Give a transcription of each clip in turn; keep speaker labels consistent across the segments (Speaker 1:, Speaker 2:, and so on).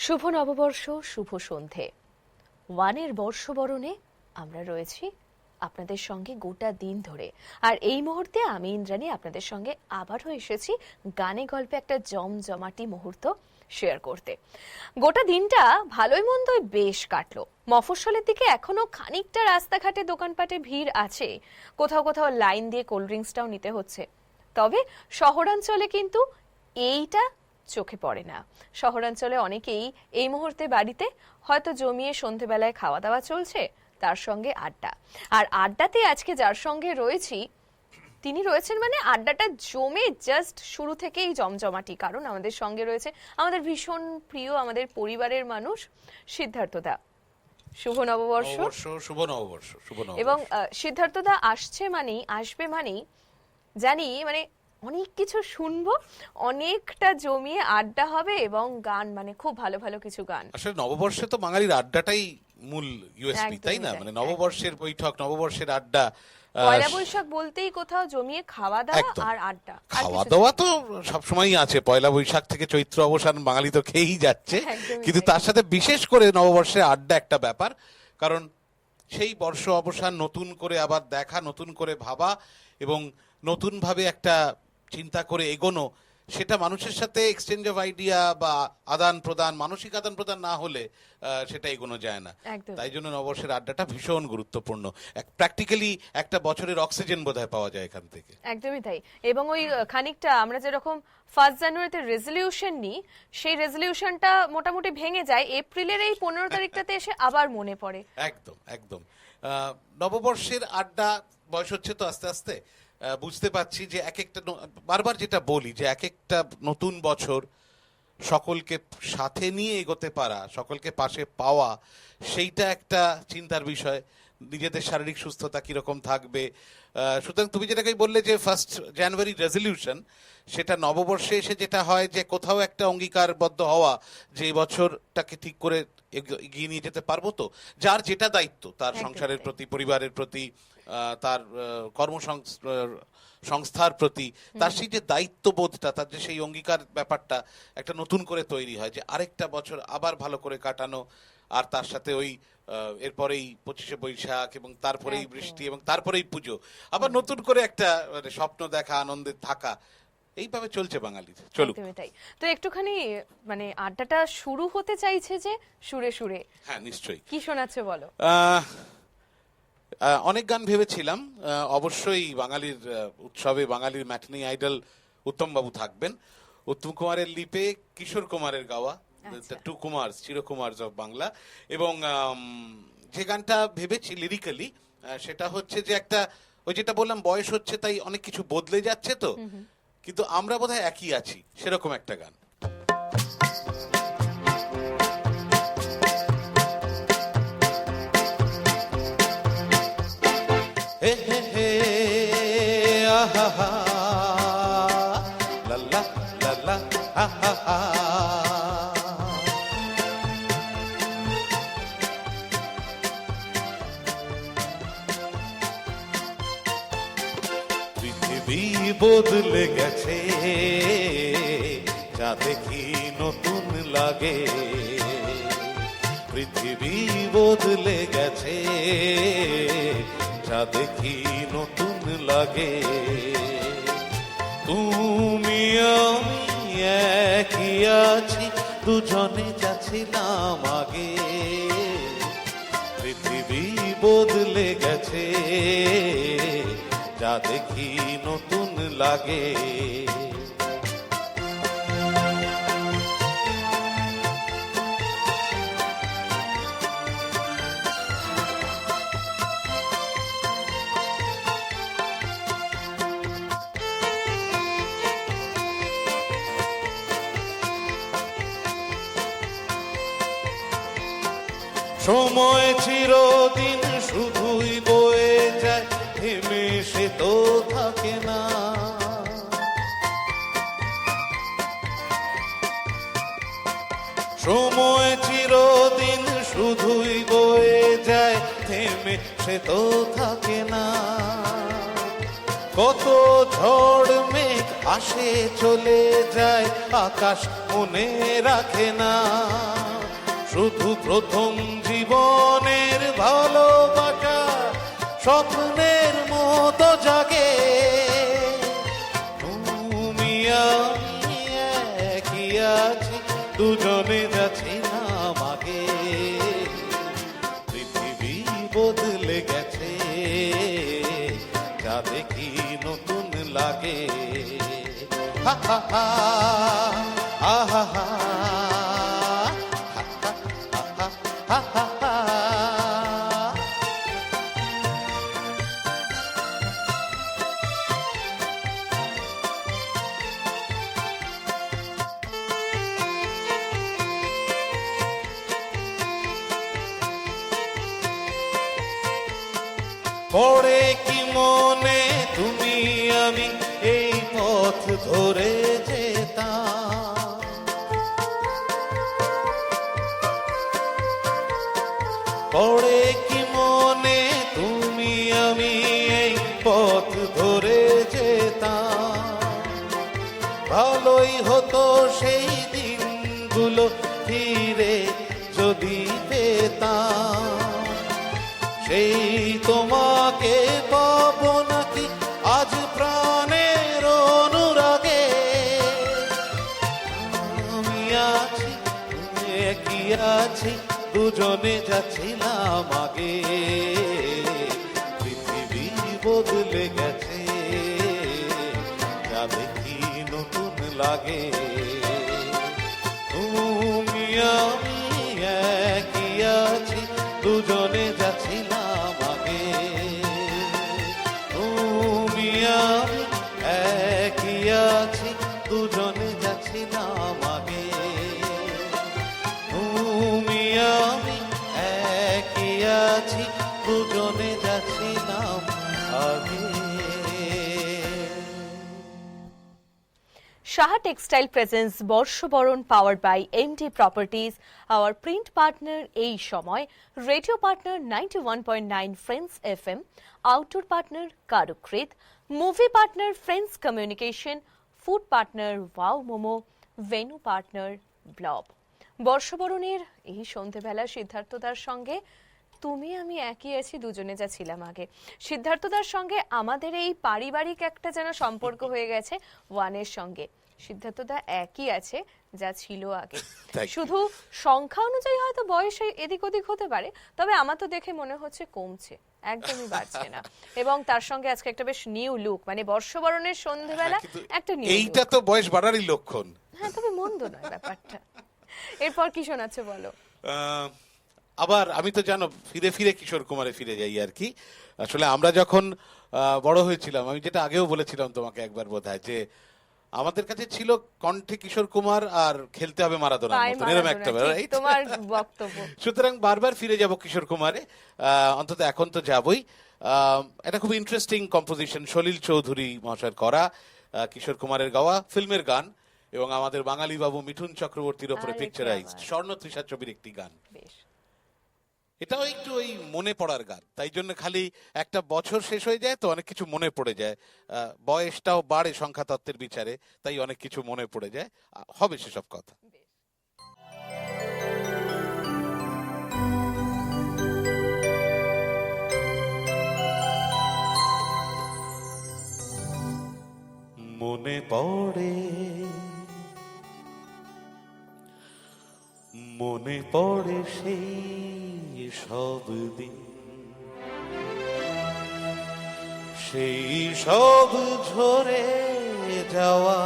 Speaker 1: শুভ নববর্ষ, শুভ সন্ধে। ওয়ানের বর্ষবরণে আমরা রয়েছি আপনাদের সঙ্গে গোটা দিন ধরে। আর এই মুহূর্তে আমি ইন্দ্রাণী আপনাদের সঙ্গে আবারও এসেছি গানে গল্পে একটা জমজমাটি মুহূর্ত শেয়ার করতে। গোটা দিনটা ভালোই মন্দই বেশ কাটলো। মফস্বলের দিকে এখনো খানিকটা রাস্তাঘাটে দোকানপাটে ভিড় আছে, কোথাও কোথাও লাইন দিয়ে কোল্ড ড্রিঙ্কসটাও নিতে হচ্ছে। তবে শহরাঞ্চলে কিন্তু এইটা চোখে পড়ে না। শহরাঞ্চলে অনেকেই এই মুহূর্তে বাড়িতে হয়তো জমিয়ে সন্ধেবেলায় খাওয়া দাওয়া চলছে, তার সঙ্গে আড্ডা। আর আড্ডাতে আজকে যার সঙ্গে রয়েছি তিনি রয়েছেন মানে আড্ডাটা জমে জাস্ট শুরু থেকেই জমজমাটি। কারণ আমাদের সঙ্গে রয়েছে আমাদের ভীষণ প্রিয়, আমাদের পরিবারের মানুষ সিদ্ধার্থদা। শুভ নববর্ষ।
Speaker 2: শুভ নববর্ষ।
Speaker 1: এবং সিদ্ধার্থদা আসবে মানেই জানি মানে অনেক কিছু শুনবো, অনেকটা জমিয়ে আড্ডা হবে এবং গান, মানে খুব ভালো ভালো কিছু গান।
Speaker 2: আসলে নববর্ষে তো বাঙালির আড্ডাটাই মূল ইউএসপি, তাই না? মানে নববর্ষের বৈঠক, নববর্ষের আড্ডা।
Speaker 1: পয়লা বৈশাখ বলতেই কোথাও জমিয়ে খাওয়া দাওয়া আর আড্ডা।
Speaker 2: খাওয়া দাওয়া তো সবসময়ই আছে, পয়লা বৈশাখ থেকে চৈত্র অবসান বাঙালি তো খেয়েই যাচ্ছে। কিন্তু তার সাথে বিশেষ করে নববর্ষের আড্ডা একটা ব্যাপার, কারণ সেই বর্ষ অবসান নতুন করে আবার দেখা, নতুন করে ভাবা এবং নতুন ভাবে একটা চিন্তা করে এগোনো, সেটা মানুষের সাথে এক্সচেঞ্জ অফ আইডিয়া বা আদান প্রদান, মানসিক আদান প্রদান না হলে সেটা এগোনো যায় না। তাই জন্য নববর্ষের আড্ডাটা ভীষণ গুরুত্বপূর্ণ। প্র্যাকটিক্যালি একটা বছরের অক্সিজেন বোধহয় পাওয়া যায় এখান থেকে।
Speaker 1: একদমই তাই। এবং ওই খানিকটা আমরা যেরকম 1 জানুয়ারিতে রেজলিউশন নিই, সেই রেজলিউশনটা মোটামুটি ভেঙে যায় এপ্রিলের এই 15 তারিখটাতে এসে আবার মনে পড়ে।
Speaker 2: একদম একদম। নববর্ষের আড্ডা, বয়স হচ্ছে তো আস্তে আস্তে বুঝতে পারছি যে এক একটা, বারবার যেটা বলি যে এক একটা নতুন বছর সকলকে সাথে নিয়ে এগোতে পারা, সকলকে পাশে পাওয়া, সেইটা একটা চিন্তার বিষয়। নিজেদের শারীরিক সুস্থতা কিরকম থাকবে। সুতরাং তুমি যেটাকে বললে যে 1 জানুয়ারি রেজলিউশন, সেটা নববর্ষে এসে যেটা হয় যে কোথাও একটা অঙ্গীকারবদ্ধ হওয়া যে এই বছরটাকে ঠিক করে এগিয়ে নিয়ে যেতে পারবো তো। যার যেটা দায়িত্ব, তার সংসারের প্রতি, পরিবারের প্রতি, তার কর্মসংস্থার প্রতি, তার সেই যে দায়িত্ববোধটা, তার যে সেই অঙ্গীকার ব্যাপারটা একটা নতুন করে তৈরি হয় যে আরেকটা বছর আবার ভালো করে কাটানো। আর তার সাথে ওই এরপরেই 25শে বৈশাখ এবং তারপরেই বৃষ্টি এবং তারপরেই পুজো, আবার নতুন করে একটা স্বপ্ন দেখা, আনন্দে থাকা, এইভাবে চলছে বাঙালির। চলুক
Speaker 1: তাই। তো একটুখানি মানে আড্ডাটা শুরু হতে চাইছে যে সুরে সুরে।
Speaker 2: হ্যাঁ, নিশ্চয়ই।
Speaker 1: কি শোনাচ্ছে বলো?
Speaker 2: অনেক গান ভেবেছিলাম। অবশ্যই বাঙালির উৎসবে বাঙালির ম্যাটনি আইডল উত্তম বাবু থাকবেন। উত্তম কুমারের লিপে কিশোর কুমারের গাওয়া, টু কুমার্স, চিরকুমার্স অফ বাংলা। এবং যে গানটা ভেবেছি লিরিক্যালি, সেটা হচ্ছে যে একটা, ওই যেটা বললাম বয়স হচ্ছে তাই অনেক কিছু বদলে যাচ্ছে তো, কিন্তু আমরা বোধহয় একই আছি, সেরকম একটা গান। হে হে হে আহা হা লা লা লা লা আহা হা। পৃথিবী বদলে গেছে, যা দেখি নতুন লাগে। পৃথিবী বদলে গেছে, যা দেখি নতুন লাগে। তুমি আমি একই আছি, দুজনে যাচ্ছিলাম আগে। পৃথিবী বদলে গেছে, যা দেখি নতুন লাগে। সময় চিরদিন শুধুই বয়ে যায়, থেমে সে তো থাকে না। সময় চিরদিন শুধুই বয়ে যায়, থেমে সে তো থাকে না। কত ঝড় মেঘ আসে চলে যায়, আকাশ মনে রাখে না। শুধু প্রথম জীবনের ভালোবাসা স্বপ্নের মতো জাগে, তুমি আমি একই আছি, দুজনে যাচ্ছিলাম আগে। পৃথিবী বদলে গেছে, যা দেখি নতুন লাগে। হা হা হা, আহা হা, হা হা হা। পড়ে কি মনে তুমি আমি এই পথ ধরে যেতাম, পড়ে কি মনে তুমি আমি এই পথ ধরে যেতাম। ভালোই হতো সেই দিনগুলো ফিরে যদি পেতাম, সেই তোমাকে পাবো নাকি আজ প্রাণের অনুরাগে। আমি আছি একই আছি, দুজনে যাচ্ছিলাম আগে। পৃথিবী বদলে গেছে, যা দেখি নতুন লাগে। তুমি আমি একই আছি, দুজনে যাচ্ছিলাম আগে। তুমি আমি একই আছি, দুজনে যাচ্ছিলাম আগে। তুমি আমি একই আছি, দুজনে যাচ্ছিলাম আগে।
Speaker 1: Shaha Textile Presents বর্ষবরণ powered by MD Properties, our print partner এই সময়, radio partner 91.9 Friends FM, outdoor partner Karukrit, movie partner Friends Communication, food partner Wow Momo, venue partner Blob। বর্ষবরণের এই সন্ধ্যেবেলা সিদ্ধার্থদার সঙ্গে তুমি আমি একই আছি, দুজনে যা ছিলাম আগে। সিদ্ধার্থদার সঙ্গে আমাদের এই পারিবারিক একটা যেন সম্পর্ক হয়ে গেছে ওয়ানের সঙ্গে। সিদ্ধার্থদা একই আছে যা ছিল আগে, শুধু সংখ্যা অনুযায়ী হয়তো বয়স এদিক ওদিক হতে পারে, তবে আমার তো দেখে মনে হচ্ছে কমছে, একদমই বাড়ছে না। এবং তার সঙ্গে আজকে একটা বেশ নিউ লুক, মানে বর্ষবরণের সন্ধ্যেবেলা একটা নিউ,
Speaker 2: এইটা তো বয়স বাড়ারই লক্ষণ।
Speaker 1: হ্যাঁ, তবে মন্দ নয় ব্যাপারটা। এরপর কি শোনাচ্ছে বলো?
Speaker 2: আবার আমি তো জানো ফিরে ফিরে কিশোর কুমারে ফিরে যাই আর কি। আসলে আমরা যখন বড় হয়েছিলাম, আমি যেটা আগেও বলেছিলাম তোমাকে একবার বোধহয়, যে আমাদের কাছে ছিল কণ্ঠে কিশোর কুমার আর খেলতে হবে মারাদোনার মতো, এরকম একটা
Speaker 1: তোমার বক্তব্য।
Speaker 2: সুতরাং বারবার ফিরে যাব কিশোর কুমারে, অন্তত এখন তো যাবই। এটা খুব ইন্টারেস্টিং কম্পোজিশন, সলিল চৌধুরী মহাশয়ের করা, কিশোর কুমারের গাওয়া ফিল্মের গান, এবং আমাদের বাঙালি বাবু মিঠুন চক্রবর্তীর উপরে পিকচারাইজড স্বর্ণ তৃষা ছবির একটি গান। এটাও একটু ওই মনে পড়ার গান, তাই জন্য খালি একটা বছর শেষ হয়ে যায় তো অনেক কিছু মনে পড়ে যায়, বয়সটাও বাড়ে সংখ্যা তত্ত্বের বিচারে, তাই অনেক কিছু মনে পড়ে যায়, হবে সেসব কথা। মনে পড়ে মনে পড়ে সেই সব দিন, সেই সব ঝরে যাওয়া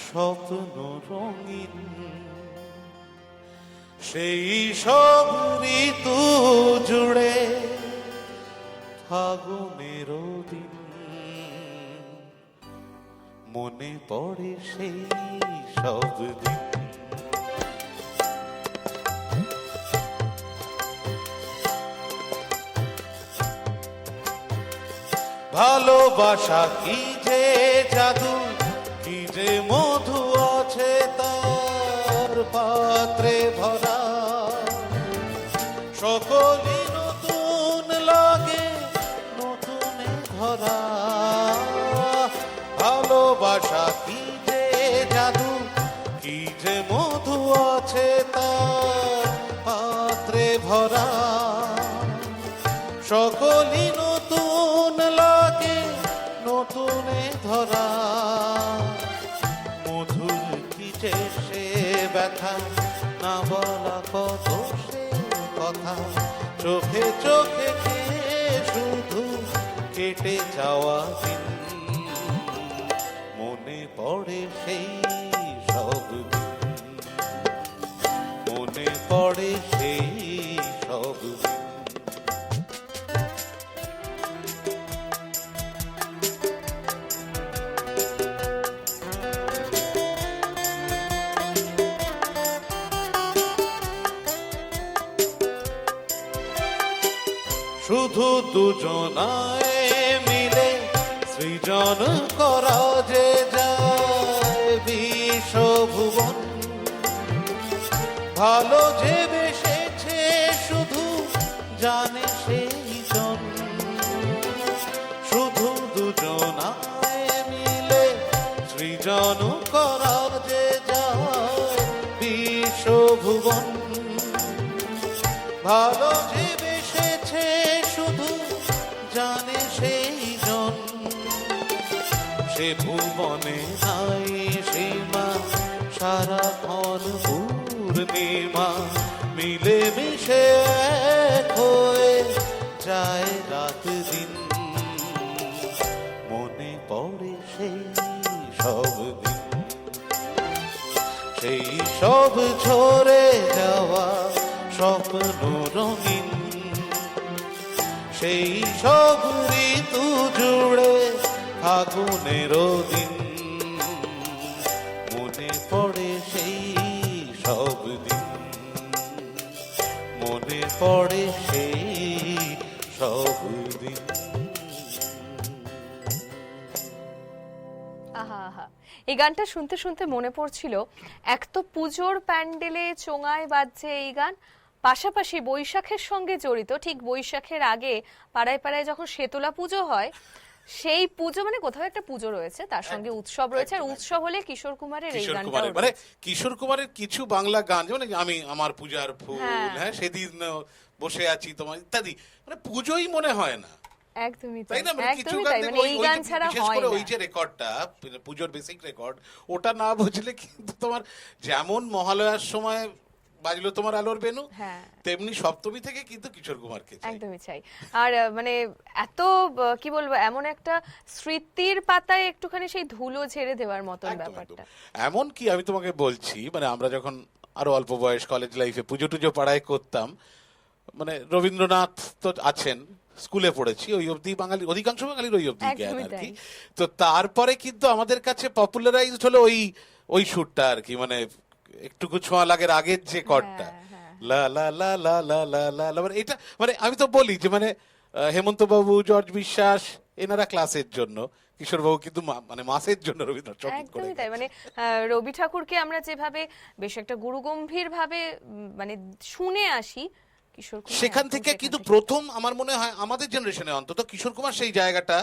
Speaker 2: স্বপ্ন রঙিন, সেই সব ঋতু জুড়ে ফাগুনের দিন। মনে পড়ে সেই সব দিন। ভালোবাসা কি যে জাদু, কি যে মধু আছে তার পাত্রে ভরা, সকলই নতুন লাগে নতুনে ভরা। ভালোবাসা কি যে জাদু, কি যে মধু আছে তার পাত্রে ভরা, সকলই নতুন লাগে নতুনে ধরা। মধুর কি যে সে ব্যথা, না বলা কত সে কথা, চোখে চোখে কে শুধু কেটে যাওয়া দিন। মনে পড়ে সেই সব দিন, মনে পড়ে সেই সব দিন। শুধু দুজনায় মিলে সৃজন করা যে যায় বিশ্বভুবন। ভালো যে বেসেছে শুধু জানে সেই জন। শুধু দুজনায় মিলে সৃজন করা যে যায় বিশ্বভুবন। ভালো যে বেসেছে শুধু জানে সেই জন। সে ভুবনে নাই সীমা, সারাক্ষণ পূর্ণিমা, মিলে মিশে এক হয়ে যায় রাত দিন। মনে পড়ে সেই সব দিন, সেই সব ঝরে যাওয়া স্বপ্ন রঙিন। সেই সব ঋতু জুড়ে ফাগুনের দিন। মনে পড়ে সেই সব দিন, মনে পড়ে সেই সব দিন।
Speaker 1: আহা আহা, এই গানটা শুনতে শুনতে মনে পড়ছিল, এক তো পুজোর প্যান্ডেলে চোঙায় বাজছে এই গান, পাশাপাশি বৈশাখের সঙ্গে জড়িত। ঠিক বৈশাখের আগে পাড়ায় পাড়ায় যখন শেতলা পুজো হয়, সেই পুজো মানে কোথাও একটা পুজো রয়েছে, তার সঙ্গে উৎসব রয়েছে, আর উৎসব হলে কিশোর কুমারের এই গানটা,
Speaker 2: মানে কিশোর কুমারের কিছু বাংলা গান, যেমন আমি আমার পূজার ফুল, হ্যাঁ সেদিন বসে আছি তোমার ইত্যাদি, মানে পুজোই মনে হয় না।
Speaker 1: একদমই
Speaker 2: তাই না? মানে কিছু
Speaker 1: তাই, মানে এই গান ছাড়া হয় না।
Speaker 2: ওই যে রেকর্ডটা, পুজোর বেসিক রেকর্ড, ওটা না বুঝলে কিন্তু তোমার যেমন মহালয়ার সময় বাজলো তোমার আলোর বেনু, তেমনি সপ্তমী থেকে কিন্তু কিশোর কুমারকে চাই।
Speaker 1: একদমই চাই। আর মানে এত কি বলবো, এমন একটা স্মৃতির পাতায় একটুখানি সেই ধুলো ঝেড়ে দেওয়ার মতন ব্যাপারটা।
Speaker 2: এমন কি আমি তোমাকে বলছি, মানে আমরা যখন আরো অল্প বয়স কলেজ লাইফে পুজো টুজো পাড়ায় করতাম, মানে রবীন্দ্রনাথ তো আছেন, স্কুলে পড়েছি, ওই অবধি বাঙালি, অধিকাংশ বাঙালির ওই অবধি জ্ঞান আর কি। তো তারপরে কিন্তু আমাদের কাছে পপুলারাইজড হলো ওই সুরটা আর কি, মানে একটুকু ছোঁয়া লাগের আগের যে কর্ডটা, লা লা লা লা লা লা লা লা, এটা মানে আমি তো বলি যে মানে হেমন্ত বাবু, জর্জ বিশ্বাস এনারা ক্লাসের জন্য, কিশোর বাবু কিন্তু মানে মাসের জন্য রবীন্দ্রনাথ সঙ্গীত করে।
Speaker 1: একদমই তাই, মানে রবি ঠাকুরকে আমরা যেভাবে বেশ একটা গুরুগম্ভীর ভাবে মানে শুনে আসি,
Speaker 2: সেখান থেকে কিন্তু প্রথম আমার মনে হয় আমাদের জেনারেশনে অন্তত কিশোর কুমার সেই জায়গাটা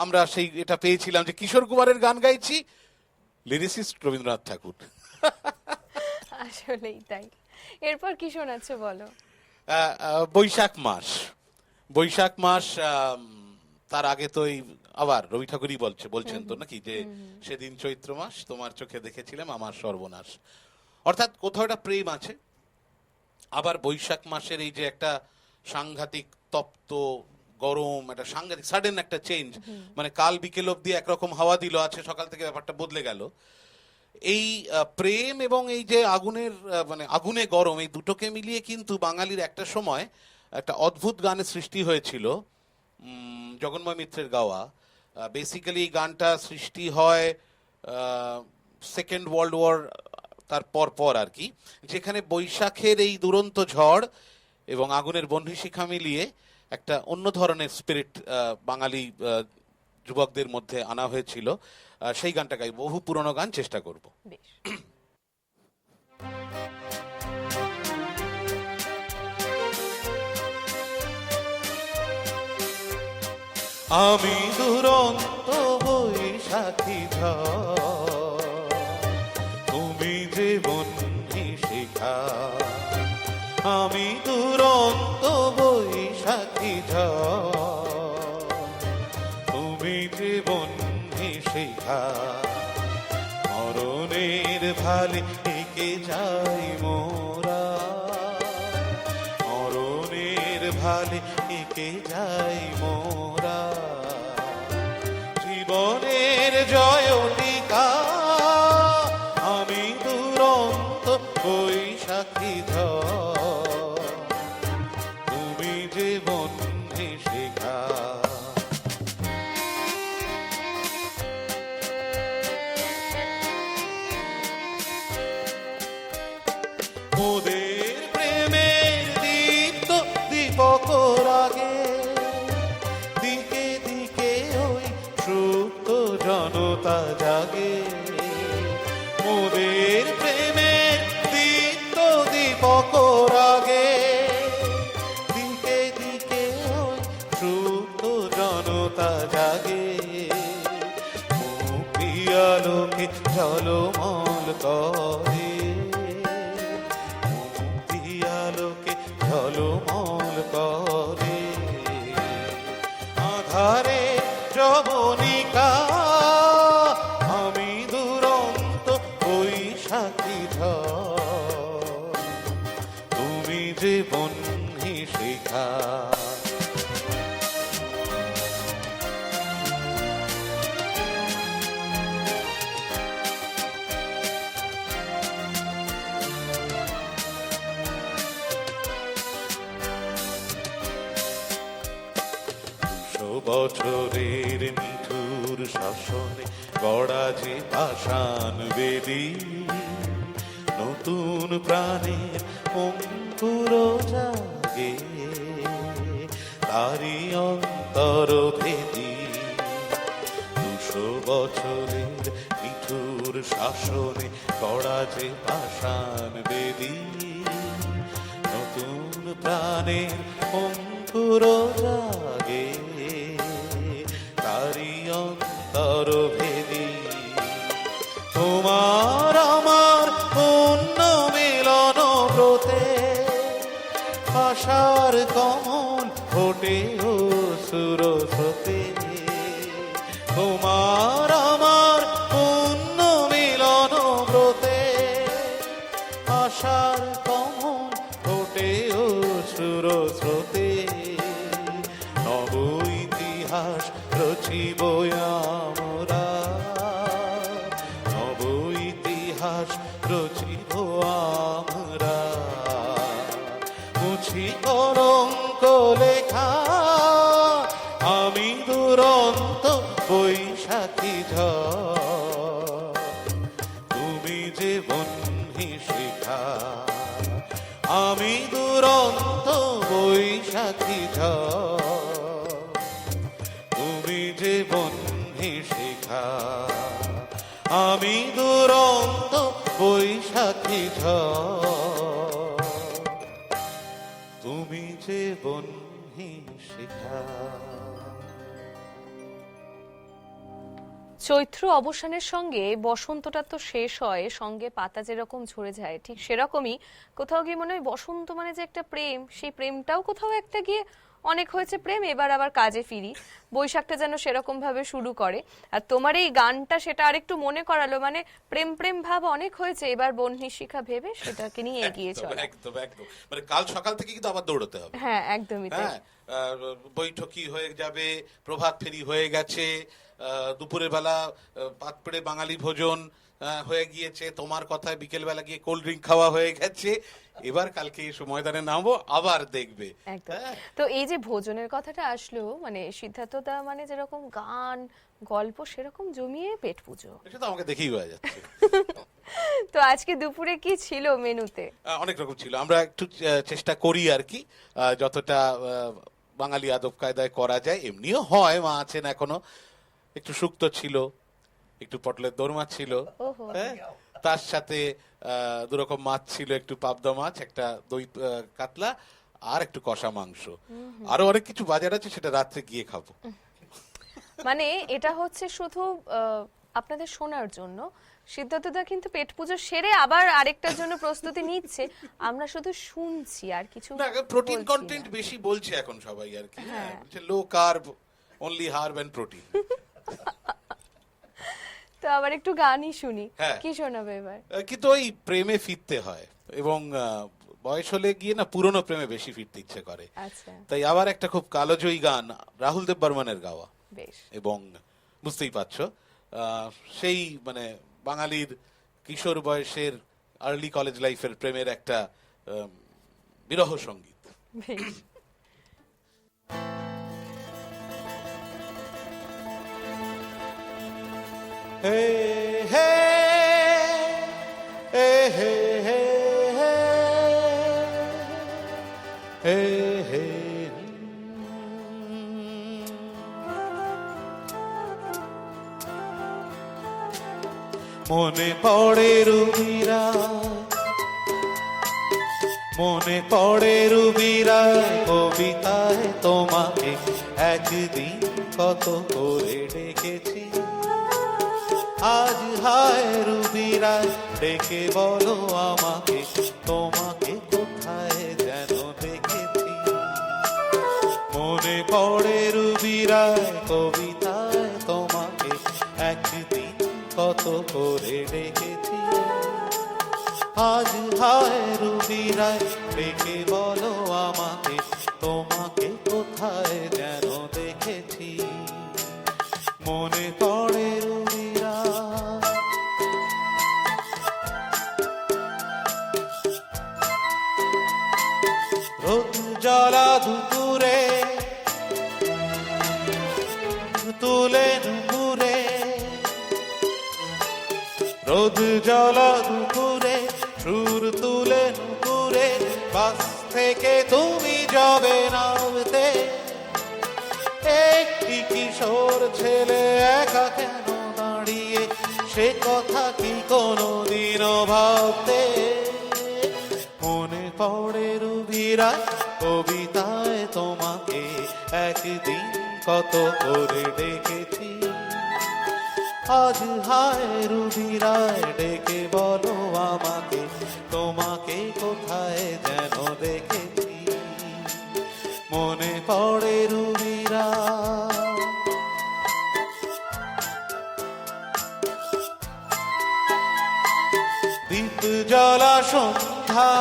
Speaker 2: আমরা সেই এটা পেয়েছিলাম যে কিশোর কুমারের গান গাইছি, লিরিসিস্ট রবীন্দ্রনাথ ঠাকুর।
Speaker 1: আসলেই তাই। এরপর কি শোনাচ্ছ বলো?
Speaker 2: বৈশাখ মাস, বৈশাখ মাস, তার আগে তো আবার রবি ঠাকুরই বলছেন তো নাকি, যে সেদিন চৈত্র মাস তোমার চোখে দেখেছিলাম আমার সর্বনাশ। অর্থাৎ কোথাও একটা প্রেম আছে। আবার বৈশাখ মাসের এই যে একটা সাংঘাতিক তপ্ত গরম, একটা সাংঘাতিক সাডেন একটা চেঞ্জ, মানে কাল বিকেল অব্দি একরকম হাওয়া দিল, আছে সকাল থেকে ব্যাপারটা বদলে গেল। এই প্রেম এবং এই যে আগুনের মানে আগুনে গরম, এই দুটোকে মিলিয়ে কিন্তু বাঙালির একটা সময় একটা অদ্ভুত গানের সৃষ্টি হয়েছিল, জগন্ময় মিত্রের গাওয়া। বেসিক্যালি এই গানটা সৃষ্টি হয় সেকেন্ড ওয়ার্ল্ড ওয়ার তার পর আর কি, যেখানে বৈশাখের এই দুরন্ত ঝড় এবং আগুনের বহ্নিশিখা মিলিয়ে একটা অন্য ধরনের স্পিরিট বাঙালি যুবকদের মধ্যে আনা হয়েছিল। সেই গানটা গাই, বহু পুরনো গান, চেষ্টা করব। আমি দুরন্ত বৈশাখী ঝড়, তুমি যে শেখা, আমি দুরন্ত বৈশাখী ঝড়, তুমি যে বন্ধি শেখা, মরণের ভালে একে যাই মোরা, মরণের ভালে একে যাই মোরা, জীবনের জয়টিকা, আমি দুরন্ত বৈশাখী ঝড়, তুমি যে বন্ধি শেখা। মোদের প্রেমের দীপ্ত দীপক রাগে, দিকে দিকে ওই সুপ্ত জনতা জাগে, মোদের প্রেমের দীপ্ত দীপক রাগে, দিকে দিকে ওই সুপ্ত জনতা জাগে, মুক্তি আলোকে ঝলমল করে, আলোকে ঝলমল করে, আধারে যবনিকা, আমি দুরন্ত বৈশাখী ঝড়, তুমি যে বন্ধি শেখা। বছরের মিঠুর শাসনে গড়া যে পাষাণ বেদি, নতুন প্রাণের অঙ্কুর জাগে, তারি অন্তর ভেদি। 200 বছরের মিঠুর শাসনে গড়া যে পাষাণ বেদি, নতুন প্রাণের অঙ্কুর জাগে, তারি অন্তর ভেদি। তোমার আমার পুণ্য মিলন ব্রতে, আশার কমল ফোটে ও সুরস্রোতে, তোমার আমার পুণ্য মিলন ব্রতে, আশার কমল ফোটে ও সুরস্রোতে, নব ইতিহাস রচিব আমরা, নব ইতিহাস রচিব আমরা, মুছি কলঙ্ক লেখা, আমি দুরন্ত বৈশাখী ঝড়, তুমি যে বন্ধি শেখা, আমি দুরন্ত বৈশাখী ঝড়, তুমি যে বন্ধি শেখা, আমি দুরন্ত বৈশাখী ঝড়, তুমি যে বন্ধি শেখা।
Speaker 1: চৈত্র অবসানের সঙ্গে বসন্তটা তো শেষ হয়, সঙ্গে পাতা যেরকম ঝরে যায়, ঠিক সেরকমই কোথাও গিয়ে মনে হয় বসন্ত মানে যে একটা প্রেম, সেই প্রেমটাও কোথাও একটা গিয়ে অনেক হয়েছে প্রেম, এবার আবার কাজে ফিরি। বৈশাখটা যেন সেরকম ভাবে শুরু করে, আর তোমার এই গানটা সেটা আরেকটু মনে করালো, মানে প্রেম প্রেম ভাব অনেক হয়েছে, এবার বহ্নি শিখা ভেবে সেটাকে নিয়ে এগিয়ে চলো।
Speaker 2: একদম একদম, মানে কাল সকাল থেকে কিন্তু আবার দৌড়তে হবে।
Speaker 1: হ্যাঁ একদমই তাই।
Speaker 2: হ্যাঁ, বৈঠকি হয়ে যাবে, প্রভাত ফেরি হয়ে গেছে, দুপুরের বেলা পাত পেড়ে বাঙালি ভোজন হয়ে গিয়েছে, তোমার কথায় বিকেল বেলা গিয়ে কোল্ড ড্রিঙ্ক খাওয়া হয়ে গেছে, এবার কালকে এসে ময়দানে নামবো, আবার দেখবে।
Speaker 1: একদম। তো এই যে ভোজনের কথাটা আসলো, মানে সিদ্ধার্থ দা মানে যেরকম গান গল্প সেরকম জমিয়ে পেট পুজো,
Speaker 2: এটা তো আমাকে দেখেই হয়ে যাচ্ছে।
Speaker 1: তো আজকে দুপুরে কি ছিল মেনুতে?
Speaker 2: অনেক রকম ছিল, আমরা একটু চেষ্টা করি আর কি, যতটা বাঙালি আদব কায়দায় করা যায়, এমনিও হয়, মা আছেন এখনো, একটু শুক্তো ছিল, একটু পটলের দোরমা ছিল,
Speaker 1: ওহো।
Speaker 2: হ্যাঁ, তার সাথে দুরকম মাছ ছিল, একটু পাবদা মাছ, একটা দই কাতলা, আর একটু কষা মাংস, আরো অনেক কিছু বাজার আছে, সেটা রাত্রে গিয়ে খাবো।
Speaker 1: মানে এটা হচ্ছে শুধু আপনাদের শোনার জন্য, সিদ্ধার্থদা কিন্তু পেট পুজো সেরে আবার আরেকটার জন্য প্রস্তুতি নিচ্ছে, আমরা শুধু শুনছি আর কিছু
Speaker 2: না, প্রোটিন
Speaker 1: বলছি
Speaker 2: কন্টেন্ট
Speaker 1: না।
Speaker 2: বেশি বলছে এখন সবাই আর কি,
Speaker 1: হ্যাঁ।
Speaker 2: Low carb, only herb and protein.
Speaker 1: তো আবার একটু গানই শুনি,
Speaker 2: হ্যাঁ।
Speaker 1: কি শোনাবে এবার?
Speaker 2: কিন্তু ওই প্রেমে ফিরতে হয়, এবং বয়স হলে গিয়ে না পুরনো প্রেমে বেশি ফিরতে ইচ্ছে করে।
Speaker 1: আচ্ছা,
Speaker 2: তাই আবার একটা খুব কালোজয়ী গান, রাহুল দেব বর্মনের গাওয়া,
Speaker 1: বেশ।
Speaker 2: এবং বুঝতেই পারছো সেই মানে বাঙালির কিশোর বয়সের আর্লি কলেজ লাইফের প্রেমের একটা বিরহ সঙ্গীত।
Speaker 1: বেশ।
Speaker 2: হে হে হে হে হে হে হে মনে পড়ে রুবিরা, মনে পড়ে রুবিরায় কবিতায় তোমাকে একদিন কত করে ডেকেছি। আজ হায় রুবিরায় ডেকে বলো আমাকে, তোমাকে কোথায় যেন দেখেছি। মনে পড়ে রুবিরায় কবিতায় তোমাকে একদিন কত করে ডেকেছি। আজ হায় রুবিরায় ডেকে বলো আমাকে, তোমাকে কোথায় যেন দেখেছি। মনে পড়ে রুবিরা, রোদ জ্বালা দুপুরে তুলে নুপুরে, রোদ জ্বালা দুপুরে সুর তুলে নুপুরে, বাস থেকে তুমি যাবে নামতে। একটি কিশোর ছেলে একা কেন দাঁড়িয়ে, সে কথা কি কোনোদিনও ভাবতে। মনে পড়ে রুবিরায় কবিতায় তোমাকে একদিন কত করে ডেকেছি। আজ হায় রুবিরায় ডেকে বলো আমাকে, তোমাকে কোথায় যেন দেখেছি। মনে পড়ে রুবিরা, দীপ জ্বালা সন্ধ্যা,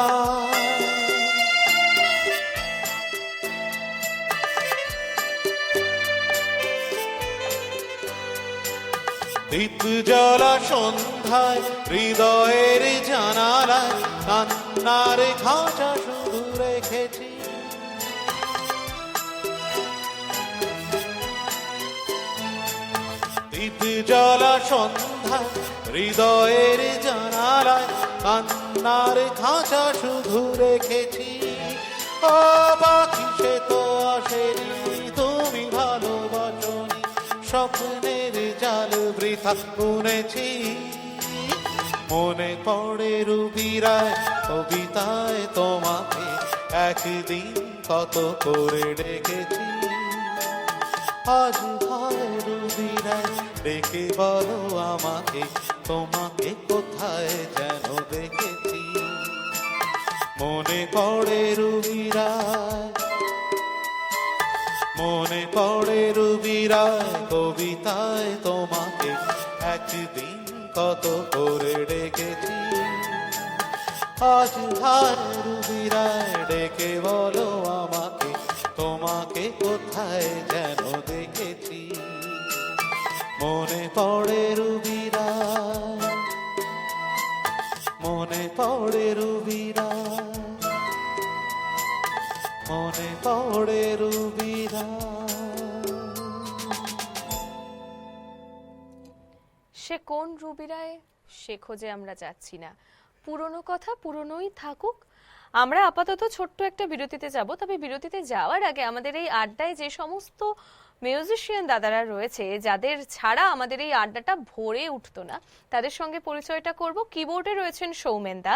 Speaker 2: দীপ জ্বালা সন্ধ্যায় হৃদয়ের জানালায় কান্নার খাঁচা শুধু রেখেছি। দীপ জ্বালা সন্ধ্যায় হৃদয়ের জানালায় কান্নার খাঁচা শুধু রেখেছি। ও পাখি সে তো আসেনি, তুমি ভালোবাসনি, স্বপ্নের জাল বৃথা বুনেছি। মনে পড়ে রুবিরায় কবিতায় তোমাকে একদিন কত করে ডেকেছি। আজ হায় রুবিরায় ডেকে বলো আমাকে, তোমাকে কোথায় যেন দেখেছি। মনে পড়ে রুবিরায়, মনে পড়ে রুবিরায় কবিতায় তোমাকে একদিন কত করে ডেকেছি। আজ হায় রুবিরায় ডেকে বলো আমাকে, তোমাকে কোথায় যেন দেখেছি। মনে পড়ে রুবিরায়, মনে পড়ে রুবিরায়, মনে পড়ে রুবিরায়।
Speaker 1: সে কোন রুবিরায় সে খোঁজে আমরা যাচ্ছি না, পুরনো কথা পুরনোই থাকুক। আমরা আপাতত ছোট্ট একটা বিরতিতে যাব, তবে বিরতিতে যাওয়ার আগে আমাদের এই আড্ডায় যে সমস্ত মিউজিশিয়ান দাদারা রয়েছে, যাদের ছাড়া আমাদের এই আড্ডাটা ভরে উঠতো না, তাদের সঙ্গে পরিচয়টা করব। কিবোর্ডে রয়েছেন সৌমেন দা,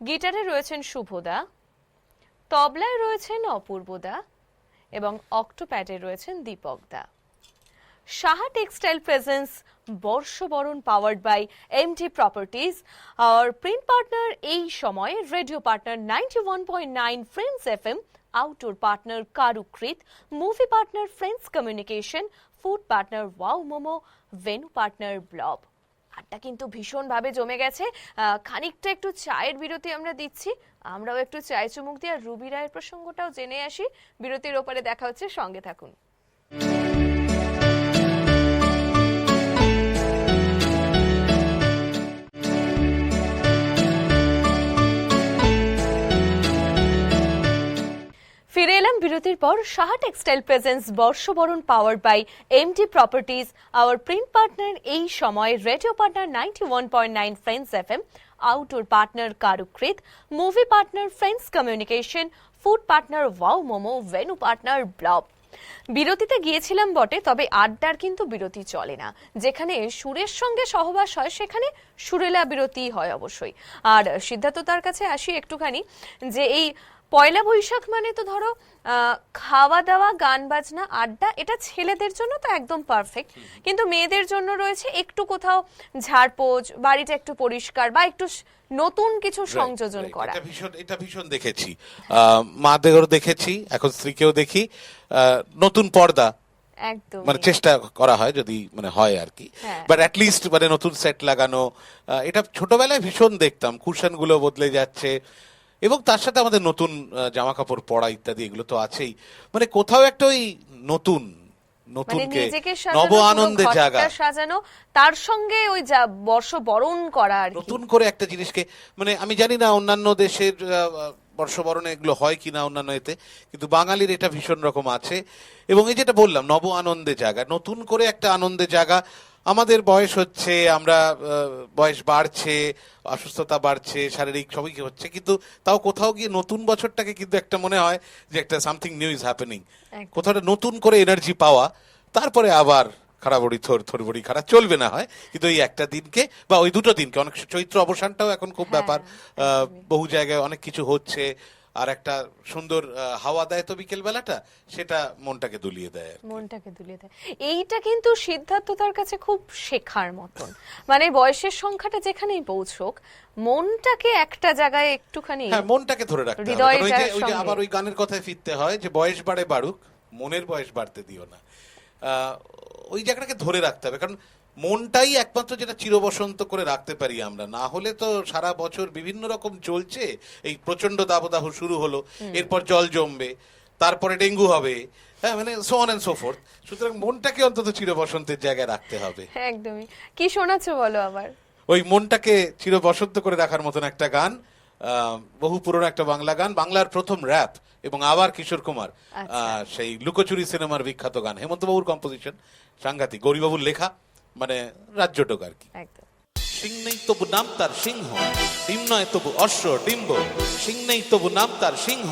Speaker 1: গিটারে রয়েছেন শুভদা, তবলায় রয়েছেন অপূর্ব দা, এবং অক্টোপ্যাডে রয়েছেন দীপক দা। সাহা টেক্সটাইল প্রেজেন্স বর্ষবরণ পাওয়ার্ড বাই এমটি প্রপার্টিজ। আর প্রিন্ট পার্টনার এই সময় radio partner 91.9 Friends FM, outdoor partner Karukrit, movie partner Friends communication, food partner Wow Momo, venue partner Blob. আড্ডা কিন্তু ভীষণভাবে জমে গেছে। খানিকটা একটু চায়ের বিরতি আমরা দিচ্ছি, আমরাও একটু চায় চুমুক দিয়ে আর রুবি রায়ের প্রসঙ্গটাও জেনে আসি। বিরতির ওপরে দেখা হচ্ছে, সঙ্গে থাকুন। ফিরে এলাম বিরতির পর। সাহা টেক্সটাইল প্রেজেন্স বর্ষবরণ powered by MT properties, our print partner এই সময় radio partner 91.9 Friends FM, outdoor partner Karukrit, movie partner Friends communication, food partner Wow Momo, venue partner Blob. বিরতিতে গিয়েছিলাম বটে, তবে আড্ডার কিন্তু বিরতি চলে না। যেখানে সুরের সঙ্গে সহবাস হয় সেখানে সুরেলা বিরতি হয় অবশ্যই। আর সিদ্ধার্থ তার কাছে আসি একটুখানি, যে এই পয়লা বৈশাখ মানে তো ধরো খাওয়া দাওয়া, গান বাজনা, আড্ডা, এটা ছেলেদের জন্য তো একদম পারফেক্ট, কিন্তু মেয়েদের জন্য রয়েছে একটু কোথাও ঝাড়পোছ, বাড়িটা একটু পরিষ্কার বা একটু নতুন কিছু সংযোজন করা।
Speaker 2: এটা ভীষণ দেখেছি, মাদেরও দেখেছি, এখন স্ত্রীকেও দেখি। নতুন পর্দা
Speaker 1: একদম
Speaker 2: মানে চেষ্টা করা হয়, যদি মানে হয় আর কি, বাট অ্যাটলিস্ট মানে নতুন সেট লাগানো। এটা ছোটবেলায় ভীষণ দেখতাম, কুশন গুলো বদলে যাচ্ছে এবং তার সাথে আমাদের নতুন জামা কাপড় পরা ইত্যাদি, এগুলো তো আছেই। মানে কোথাও একটা ওই নতুন নতুনকে নব আনন্দের জায়গা
Speaker 1: সাজানো, তার সঙ্গে ওই বর্ষবরণ করা আর
Speaker 2: নতুন করে একটা জিনিসকে, মানে আমি জানি না অন্যান্য দেশের বর্ষবরণে এগুলো হয় কিনা অন্যান্য এতে, কিন্তু বাঙালির এটা ভীষণ রকম আছে। এবং এই যেটা বললাম নব আনন্দের জায়গা, নতুন করে একটা আনন্দের জায়গা। আমাদের বয়স হচ্ছে, আমরা বয়স বাড়ছে, অসুস্থতা বাড়ছে, শারীরিক সবই হচ্ছে, কিন্তু তাও কোথাও গিয়ে নতুন বছরটাকে কিন্তু একটা মনে হয় যে একটা সামথিং নিউ ইজ হ্যাপেনিং, কোথাও নতুন করে এনার্জি পাওয়া। তারপরে আবার খারাপড়ি থর বড়ি খারাপ চলবে না হয়, কিন্তু ওই একটা দিনকে বা ওই দুটো দিনকে, অনেক চৈত্র অবসানটাও এখন খুব ব্যাপার, বহু জায়গায় অনেক কিছু হচ্ছে, আর একটা সুন্দর হাওয়া দেয় তো বিকেল বেলাটা, সেটা মনটাকে দুলিয়ে দেয়।
Speaker 1: এইটা কিন্তু সিদ্ধার্থ তার কাছে খুব শেখার মতন। মানে বয়সের সংখ্যাটা যেখানেই পৌঁছক, মনটাকে একটা জায়গায় একটুখানি,
Speaker 2: মনটাকে ধরে রাখতে হবে। ওই যে আবার ওই গানের কথায় ফিরতে হয় যে বয়স বাড়ে বাড়ুক, মনের বয়স বাড়তে দিও না। ওই জায়গাটাকে ধরে রাখতে হবে, কারণ মনটাই একমাত্র যেটা চিরবসন্ত করে রাখতে পারি আমরা। না হলে তো সারা বছর বিভিন্ন রকম চলছে, এই প্রচন্ড দাবদাহ শুরু হলো, এরপর জল জমবে, তারপরে ডেঙ্গু হবে, হ্যাঁ, মানে so on and so forth. সুতরাং মনটাকে অন্তত চিরবসন্তের জায়গায় রাখতে হবে।
Speaker 1: একদমই। কি শোনাচ্ছো বলো আবার?
Speaker 2: ওই মনটাকে চিরবসন্ত করে রাখার মতন একটা গান, বহু পুরনো একটা বাংলা গান, বাংলার প্রথম র্যাপ, এবং আবার কিশোর কুমার, সেই লুকোচুরি সিনেমার বিখ্যাত গান, হেমন্ত বাবুর কম্পোজিশন, সাংঘাতিক, গৌরীবাবুর লেখা, মানে রাজ্যটক আর কি। সিং নেই তবু নাম তার সিংহ, ডিম নয় তবু অশ্ব ডিম্ব, সিং নেই তবু নাম তার সিংহ।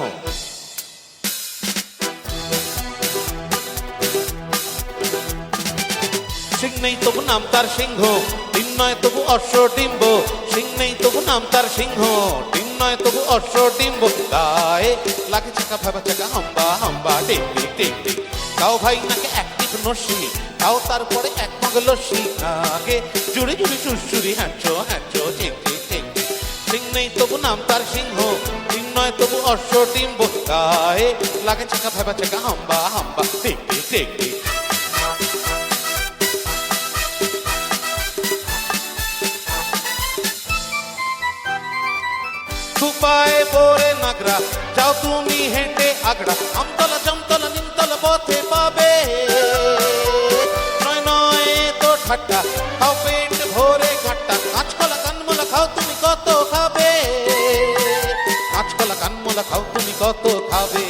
Speaker 2: সিং নেই তবু নাম তার সিংহ, ডিম নয় তবু অশ্ব ডিম্ব, সিং নেই তবু নাম তার সিংহ, ডিম নয় তবু অশ্ব ডিম্ব। গায়ে লাগে চাকা ভাবা চাকা হাম্বা হাম্বা টিক টিক টিক টিক। তাও ভাই নাকে অ্যাক্টিভ নসি, তাও তারপরে এক মগ লস্যি, আগে জুড়ে জুড়ে সুরসুরি হ্যাঁচো হ্যাঁচো চিক চিক চিক। সিং নেই তবু নাম তার সিংহ, ডিম নয় তবু অশ্ব ডিম্ব। গায়ে লাগে চাকা ভাবা চাকা হাম্বা হাম্বা টিক টিক টিক টিক। খুপায় পরে নাগরা, যাও তুমি হেঁটে আগড়া, আমতলা জামতলা নিমতলা পথে পাবে। নয় নয় তো ঠাট্টা, খাও পেট ভরে ঘাট্টা, কাঁচকলা কানমলা খাও তুমি কত খাবে, কাঁচকলা কানমলা খাও তুমি কত খাবে।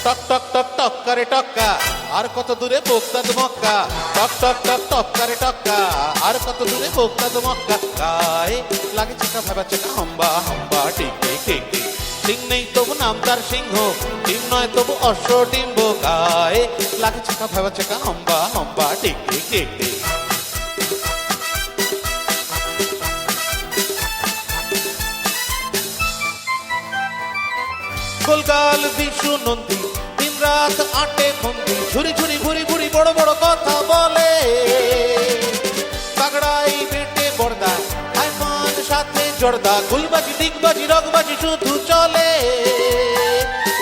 Speaker 2: টক টক টক টক করে টক্কা, আর কত দূরে বোগদাদ মক্কা, টক টক টক টক করে টক্কা, আর কত দূরে বোগদাদ মক্কা। গায়ে লাগে চাকা ভাবা চাকা হাম্বা হাম্বা টিক টিক টিক টিক। সিং নেই তবু নাম তার সিংহ, ডিম নয় তবু অশ্ব ডিম্ব। গায়ে লাগে চাকা ভাবা চাকা হাম্বা হাম্বা টিক টিক টিক টিক। গোলগাল বিশু নন্দী, রাত আটে বন্দি ঝুরি ঝুরি ভুরি ভুরি বড় বড় কথা বলে পাগড়াই বেটে বর্দা আইমান সাথে জর্দা গুলবাজি ডিগবাজি রগবাজি শুধু চলে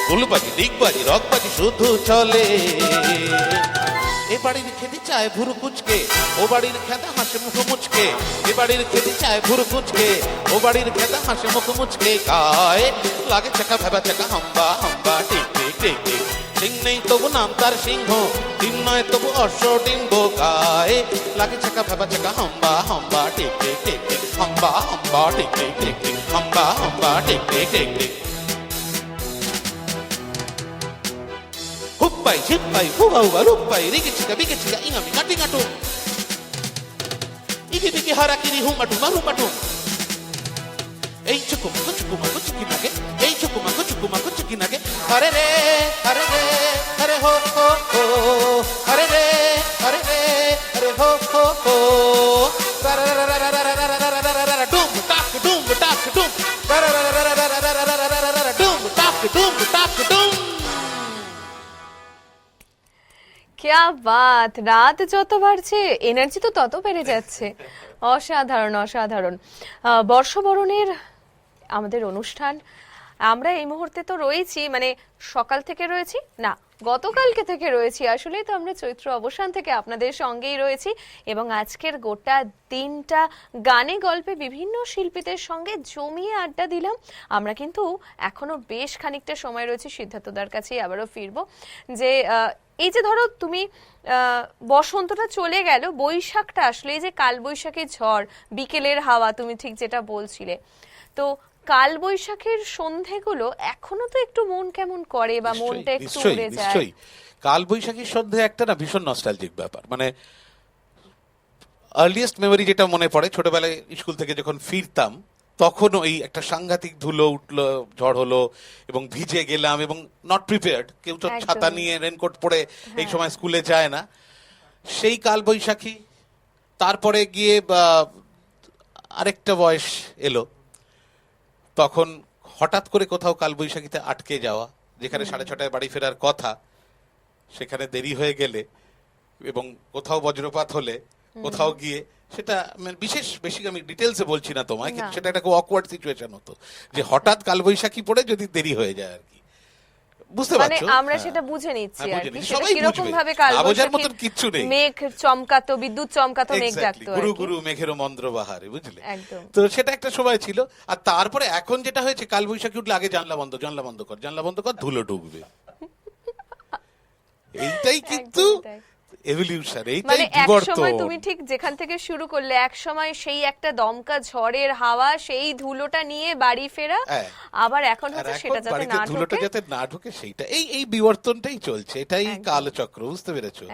Speaker 2: গুলবাজি ডিগবাজি রগবাজি শুধু চলে এ বাড়ির খেতে চায় ভুরু কুচকে ও বাড়ির খেতা হাসে মুখ মুচকে এ বাড়ির খেতে চায় ভুরু কুচকে ও বাড়ির খেতা হাসে মুখ মুচকে গায়ে লাগে চাকা ভেবা চাকা হাম্বা হাম্বা টিক টিক টিক টিক সিং নেই তবু নাম তার সিংহ ডিম নয় তবু অশ্ব ডিম্ব গায়ে লাগে চাকা ভেবা চাকা হাম্বা হাম্বা টিক টিক টিক টিক হাম্বা হাম্বা টিক টিক টিক টিক হাম্বা হাম্বা টিক টিক টিক টিক হুপ্পাই ঝিপ্পাই হুবা হুবা রুপ্পাই রিগি চিকা বিগে চিকা ইঙামি কাটি কাটু ইগি বিগি হারাকিরি হুমাটু মারু মাটু এই চুকুমাকু চুকি নাগে এই চুকুমাকু চুকি নাগে আরে রে আরে রে আরে হো হো হো আরে রে আরে রে আরে হো হো হো ডুম টাক ডুম টাক ডুম ডুম টাক ডুম
Speaker 1: क्या बात, রাত যত বাড়ছে এনার্জি তো তত বেড়ে যাচ্ছে। অসাধারণ অসাধারণ। বর্ষবরণের আমাদের অনুষ্ঠান, আমরা এই মুহূর্তে তো রয়েছি, মানে সকাল থেকে রয়েছি না, গতকালকে থেকে রয়েছি, আসলেই তো আমরা চৈত্র অবসান থেকে আপনাদের সঙ্গেই রয়েছি এবং আজকের গোটা দিনটা গানে গল্পে বিভিন্ন শিল্পীদের সঙ্গে জমিয়ে আড্ডা দিলাম। আমরা কিন্তু এখনো বেশ খানিকটা সময় রয়েছে, সিদ্ধার্থদার কাছেই আবারও ফিরবো। যে এই যে ধরো তুমি বসন্তটা চলে গেল, বৈশাখটা আসলে এই যে কাল বৈশাখী ঝড়, বিকেলের হাওয়া, তুমি ঠিক যেটা বলছিলে, তো কাল বৈশাখের সন্ধেগুলো এখনো তো একটু মন কেমন করে বা মনটা একটু উড়ে যায়।
Speaker 2: নিশ্চয়ই কাল বৈশাখীর সন্ধে একটা না ভীষণ নস্টালজিক ব্যাপার, মানে আর্লিয়েস্ট মেমোরি যেটা মনে পড়ে, ছোটবেলায় স্কুল থেকে যখন ফিরতাম তখন ওই একটা সাংঘাতিক ধুলো উঠলো, ঝড় হলো এবং ভিজে গেলাম এবং নট প্রিপেয়ার্ড, কেউ তো ছাতা নিয়ে রেনকোট পরে এই সময় স্কুলে যায় না, সেই কাল বৈশাখী। তারপরে গিয়ে আরেকটা বয়স এলো, তখন হঠাৎ করে কোথাও কালবৈশাখীতে আটকে যাওয়া, যেখানে 6:30 বাড়ি ফেরার কথা সেখানে দেরি হয়ে গেলে এবং কোথাও বজ্রপাত হলে, কোথাও গিয়ে সেটা বিশেষ বেশি আমি ডিটেলসে বলছি না তোমায়, কিন্তু সেটা একটা খুব অকওয়ার্ড সিচুয়েশন হতো যে হঠাৎ কালবৈশাখী পড়ে যদি দেরি হয়ে যায় আর কি, বুঝতে পারছো?
Speaker 1: মানে আমরা সেটা বুঝে নিচ্ছি আর কি, সেটা কিরকম ভাবে কালবৈশাখী মেঘ চমকাতো, বিদ্যুৎ চমকাতো, মেঘ ডাকতো,
Speaker 2: গুরু গুরু মেঘেরও মন্দ্র বাহারে, বুঝলে?
Speaker 1: একদম।
Speaker 2: তো সেটা একটা সময় ছিল। আর তারপরে এখন যেটা হয়েছে, কালবৈশাখী উঠলে আগে জানলা বন্ধ কর, ধুলো ঢুকবে। এইটাই কিন্তু এভলিউশন, এইটাই
Speaker 1: মানে এক
Speaker 2: বিবর্তন।
Speaker 1: সময় তুমি ঠিক যেখান থেকে শুরু করলে, এক সময় সেই একটা দমকা ঝড়ের হাওয়া, সেই ধুলোটা নিয়ে বাড়ি ফেরা, আবার এখন হচ্ছে সেটা যাতে না ঢোকে,
Speaker 2: ধুলোটা যাতে না ঢোকে, সেইটা এই বিবর্তনটাই চলছে, এটাই কালচক্র, বুঝতে পেরেছো?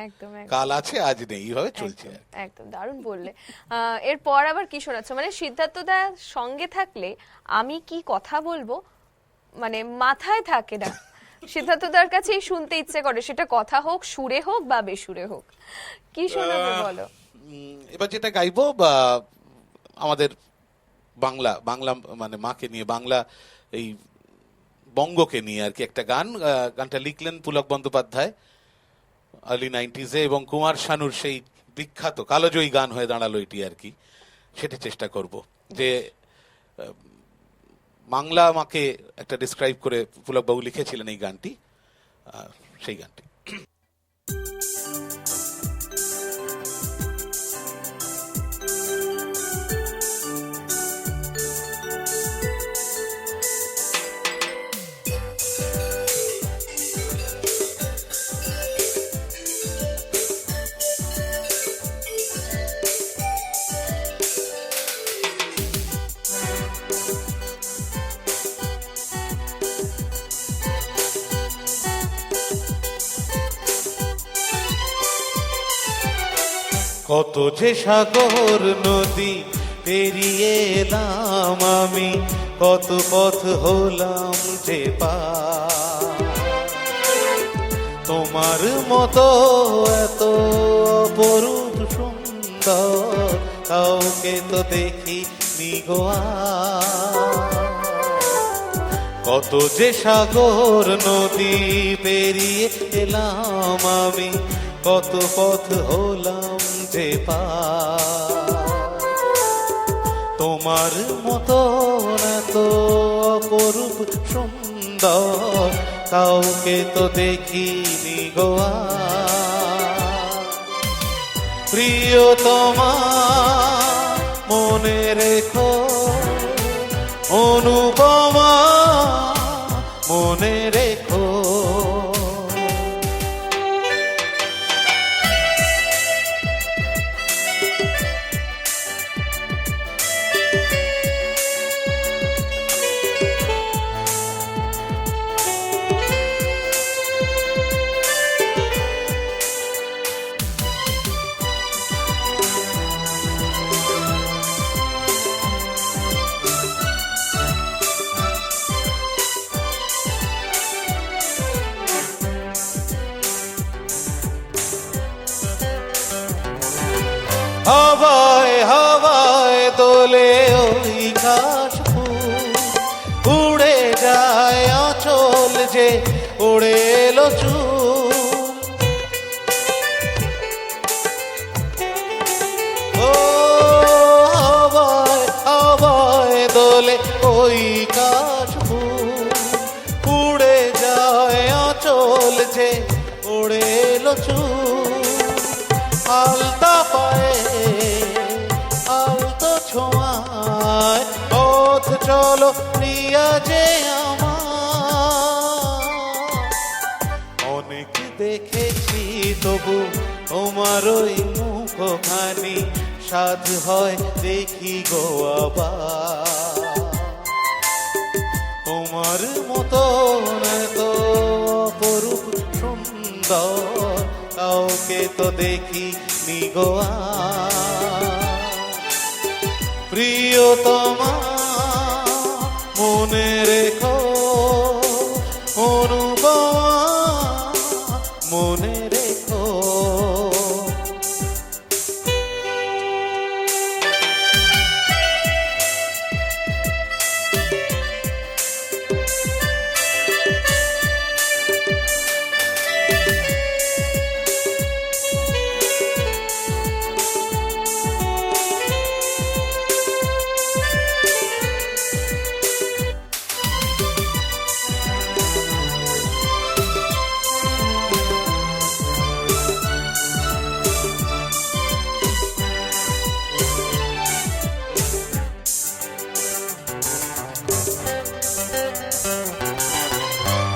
Speaker 2: কাল আছে আজ নেই, এইভাবে চলছে।
Speaker 1: একদম দারুণ বললে। এরপর আবার কি শোনাচ্ছ, মানে সিদ্ধার্থদা সঙ্গে থাকলে আমি কি কথা বলবো মানে মাথায় থাকে না, সিদ্ধার্থদার কাছেই শুনতে ইচ্ছে করে, সেটা কথা হোক, সুরে হোক বা বেসুরে হোক। কি শোনাবে বলো?
Speaker 2: এবার যেটা গাইবো বা আমাদের বাংলা মানে মাকে নিয়ে, বাংলা এই বঙ্গকে নিয়ে আর কি একটা গান। গানটা লিখলেন পুলক বন্দ্যোপাধ্যায় আর্লি 90s এবং কুমার শানুর সেই বিখ্যাত কালোজয়ী গান হয়ে দাঁড়ালো এটি আর কি। সেটা চেষ্টা করব যে বাংলা মাকে একটা ডিসক্রাইব করে পুলক বাবু লিখেছিলেন এই গানটি, সেই গানটি। কত যে সাগর নদী পেরিয়ে এলাম আমি, কত পথ হলাম যে পার, তোমার মতো এত অপরূপ সুন্দর কাউকে তো দেখি নিগোয়া। কত যে সাগর নদী পেরিয়ে এলাম আমি, কত পথ হলাম যে পার। তোমার মতো এত অপরূপ সুন্দর কাউকে তো দেখিনি গোয়া। প্রিয়তমা মনে রেখো, অনুপমা মনে রেখো। হাওয়ায় হাওয়ায় দোলে ওই কাশফুল, উড়ে যায় আঁচল যে উড়ে এলো চুল। ও হাওয়ায় হাওয়ায় দোলে ওই কাশফুল, উড়ে যায় আঁচল যে উড়ে এলো চুল। আলতা পায়ে আলতো ছোঁয়ায় পথ চলো প্রিয়া যে আমার। অনেক দেখেছি তবু তোমার ওই মুখখানি, সাধ হয় দেখি গো আবার। তোমার মতো এত অপরূপ সুন্দর কাউকে তো দেখি নি গোয়া। প্রিয়তমা মনে রেখো, অনুপমা মনে রেখো।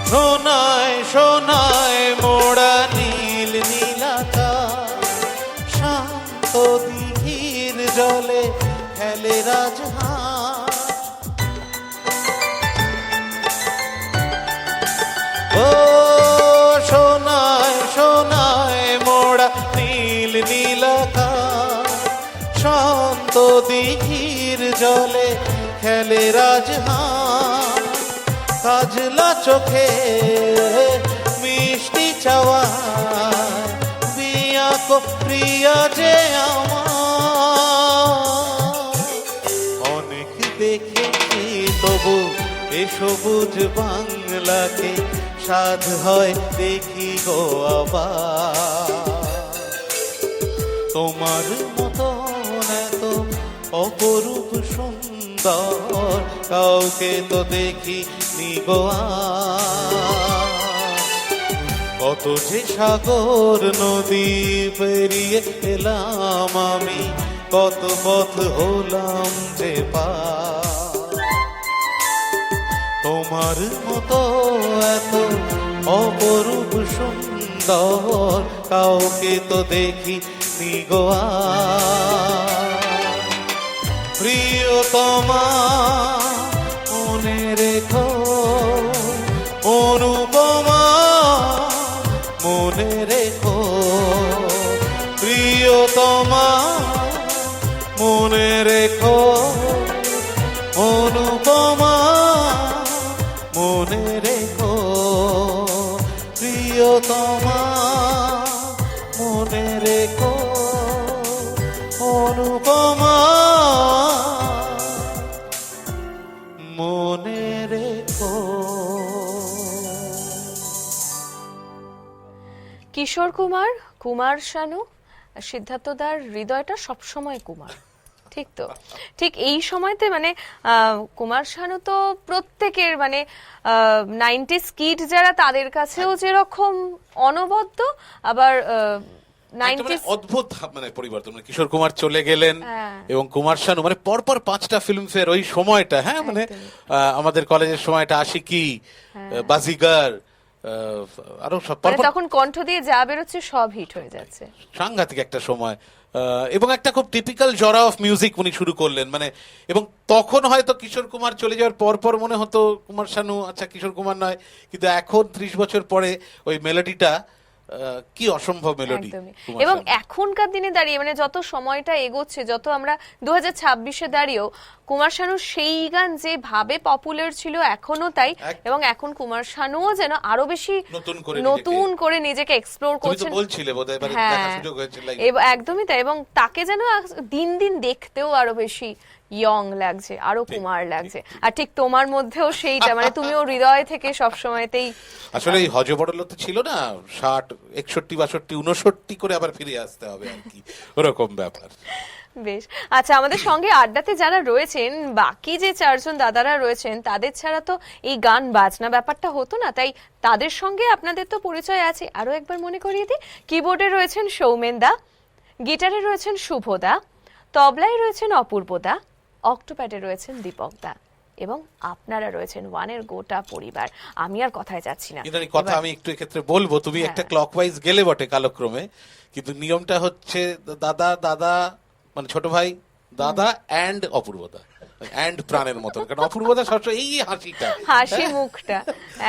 Speaker 2: সোনায় সোনায় মোড়া নীল নীলাকাশ, শান্ত দিঘির জলে খেলে রাজহাঁস। ও সোনায় সোনায় মোড়া নীল নীলাকাশ, শান্ত দিঘির জলে খেলে রাজহাঁস। কাজলা চোখে মিষ্টি চাওয়া বিয়া কো প্রিয়া যে আমার। অনেক দেখেছি তবু এ সবুজ বাংলাকে, সাধ হয় দেখি গো আবার। তোমার মতো এত অপরূপ সুন্দর কাউকে তো দেখি নি গোয়া। কত যে সাগর নদী পেরিয়ে এলাম আমি, কত পথ হলাম যে পার। তোমার মতো এত অপরূপ সুন্দর কাউকে তো দেখি নি গোয়া। প্রিয়তমা মনে রেখো, অনুপমা মনে রেখো। প্রিয়তমা মনে রেখো, অনুপমা মনে রেখো। প্রিয়তমা মনে রেখো, অনুপমা মনে মনে রেখো।
Speaker 1: কিশোর কুমার, কুমার শানু, সিদ্ধার্থদার হৃদয়টা সবসময় কুমার, ঠিক তো? ঠিক এই সময়তে মানে কুমার শানু তো প্রত্যেকের মানে 90s কিড যারা তাদের কাছেও যেরকম অনবদ্য, আবার
Speaker 2: একটা মানে
Speaker 1: 90s
Speaker 2: অদ্ভুত মানে পরিবর্তন, মানে কিশোর কুমার চলে গেলেন
Speaker 1: হ্যাঁ।
Speaker 2: এবং কুমার শানু মানে পরপর 5টা ফিল্মফেয়ার ওই সময়টা, হ্যাঁ মানে আমাদের কলেজের সময়টা, আশিকি, বাজিগার, আরো সব
Speaker 1: মানে
Speaker 2: পরপর
Speaker 1: তখন কণ্ঠ দিয়ে যা বেরোচ্ছে সব হিট হয়ে যাচ্ছে।
Speaker 2: সাংঘাতিক একটা সময়। এবং একটা খুব টিপিক্যাল জরা অফ মিউজিক উনি শুরু করলেন মানে, এবং তখন হয়তো কিশোর কুমার চলে যাওয়ার পর পর মনে হতো কুমার শানু আচ্ছা কিশোর কুমার নয়, কিন্তু এখন 30 বছর পরে ওই মেলোডিটা কি অসম্ভব মেলোডি।
Speaker 1: একদমই। এবং এখনকার দিনে দাঁড়িয়ে মানে যত সময়টা এগোচ্ছে, যত আমরা 2026-এ দাঁড়িয়েও কুমার শানুর সেই গান যে ভাবে পপুলার ছিল এখনো তাই, এবং এখন কুমার শানুও যেন আরো বেশি নতুন করে নিজেকে এক্সপ্লোর
Speaker 2: তুমি তো
Speaker 1: করছেন।
Speaker 2: বলছিলে বোধহয় এবারে
Speaker 1: হ্যাঁ,
Speaker 2: দেখার সুযোগ হয়েছিল।
Speaker 1: একদমই তাই, এবং তাকে যেন দিন দিন দেখতেও আরো বেশি ইয়ং লাগছে, আরো কুমার লাগছে। আর ঠিক তোমার মধ্যেও সেইটা মানে তুমিও হৃদয় থেকে সবসময়তেই
Speaker 2: আসলে এই হজবরলতে ছিল না 60, 61, 62, 59 করে আবার ফিরে আসতে হবে আর কি, ওরকম ব্যাপার।
Speaker 1: বেশ। আচ্ছা, আমাদের সঙ্গে আড্ডাতে যারা রয়েছেন, বাকি যে 4জন দাদারা রয়েছেন, তাদের ছাড়া তো এই গান বাজনা ব্যাপারটা হতো না, তাই তাদের সঙ্গে আপনাদের তো পরিচয় আছে। আরো একবার মনে করিয়ে দিই, কিবোর্ডে রয়েছেন সৌমেন দা, গিটারে রয়েছেন শুভদা, তবলায় রয়েছেন অপূর্বদা, অক্টোপ্যাডে রয়েছেন দীপক দা, এবং আপনারা রয়েছেন ওয়ানের গোটা পরিবার। আমি আর কথায় যাচ্ছি না,
Speaker 2: কিন্তু কথা আমি একটু এক্ষেত্রে বলবো, তুমি একটা ক্লকওয়াইজ গেলে বটে কালক্রমে, কিন্তু নিয়মটা হচ্ছে দাদা দাদা মানে ছোট ভাই দাদা অ্যান্ড অপূর্বদা, অ্যান্ড প্রাণের মতন, কারণ অপূর্বদা সবসময় এই হাসিটা,
Speaker 1: হাসি মুখটা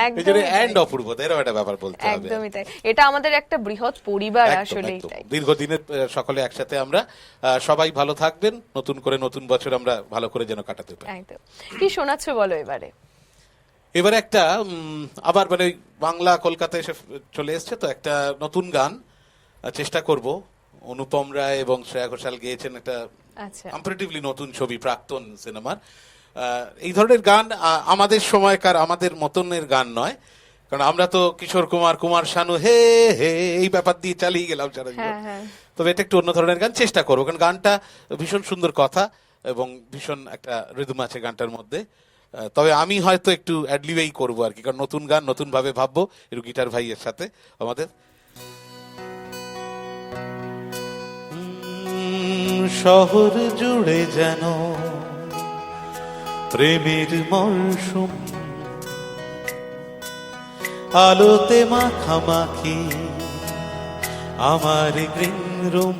Speaker 1: একদমই
Speaker 2: অ্যান্ড অপূর্বদা এরকম একটা ব্যাপার বলতে হবে।
Speaker 1: একদমই তাই, এটা আমাদের একটা বৃহৎ পরিবার আসলেই তাই।
Speaker 2: দীর্ঘদিনের সকলে একসাথে আমরা, সবাই ভালো থাকবেন, নতুন করে নতুন বছর আমরা ভালো করে যেন কাটাতে পারি।
Speaker 1: একদম। কি শোনাচ্ছ বলো এবারে?
Speaker 2: এবারে একটা আবার মানে বাংলা কলকাতায় এসে চলে এসছে তো একটা নতুন গান চেষ্টা করব। অনুপম রায় এবং শ্রেয়া ঘোষাল গেয়েছেন একটা
Speaker 1: আচ্ছা,
Speaker 2: কম্পারেটিভলি নতুন ছবি, প্রাক্তন সিনেমার। এই ধরনের গান আমাদের সময়কার আমাদের মতনের গান নয়, কারণ আমরা তো কিশোর কুমার, কুমার শানু, হে হে এই ব্যাপার দিয়ে চালিয়ে গেলাম সারা জীবন। তবে এটা একটু অন্য ধরনের গান চেষ্টা করবো, কারণ গানটা ভীষণ সুন্দর কথা এবং ভীষণ একটা রিদম আছে গানটার মধ্যে। তবে আমি হয়তো একটু অ্যাডলিবেই করবো আর কি, কারণ নতুন গান নতুন ভাবে ভাববো একটু গিটার ভাইয়ের সাথে আমাদের। শহর জুড়ে যেন প্রেমের মরশুম, আলোতে মাখামাখি আমার গ্রিন রুম।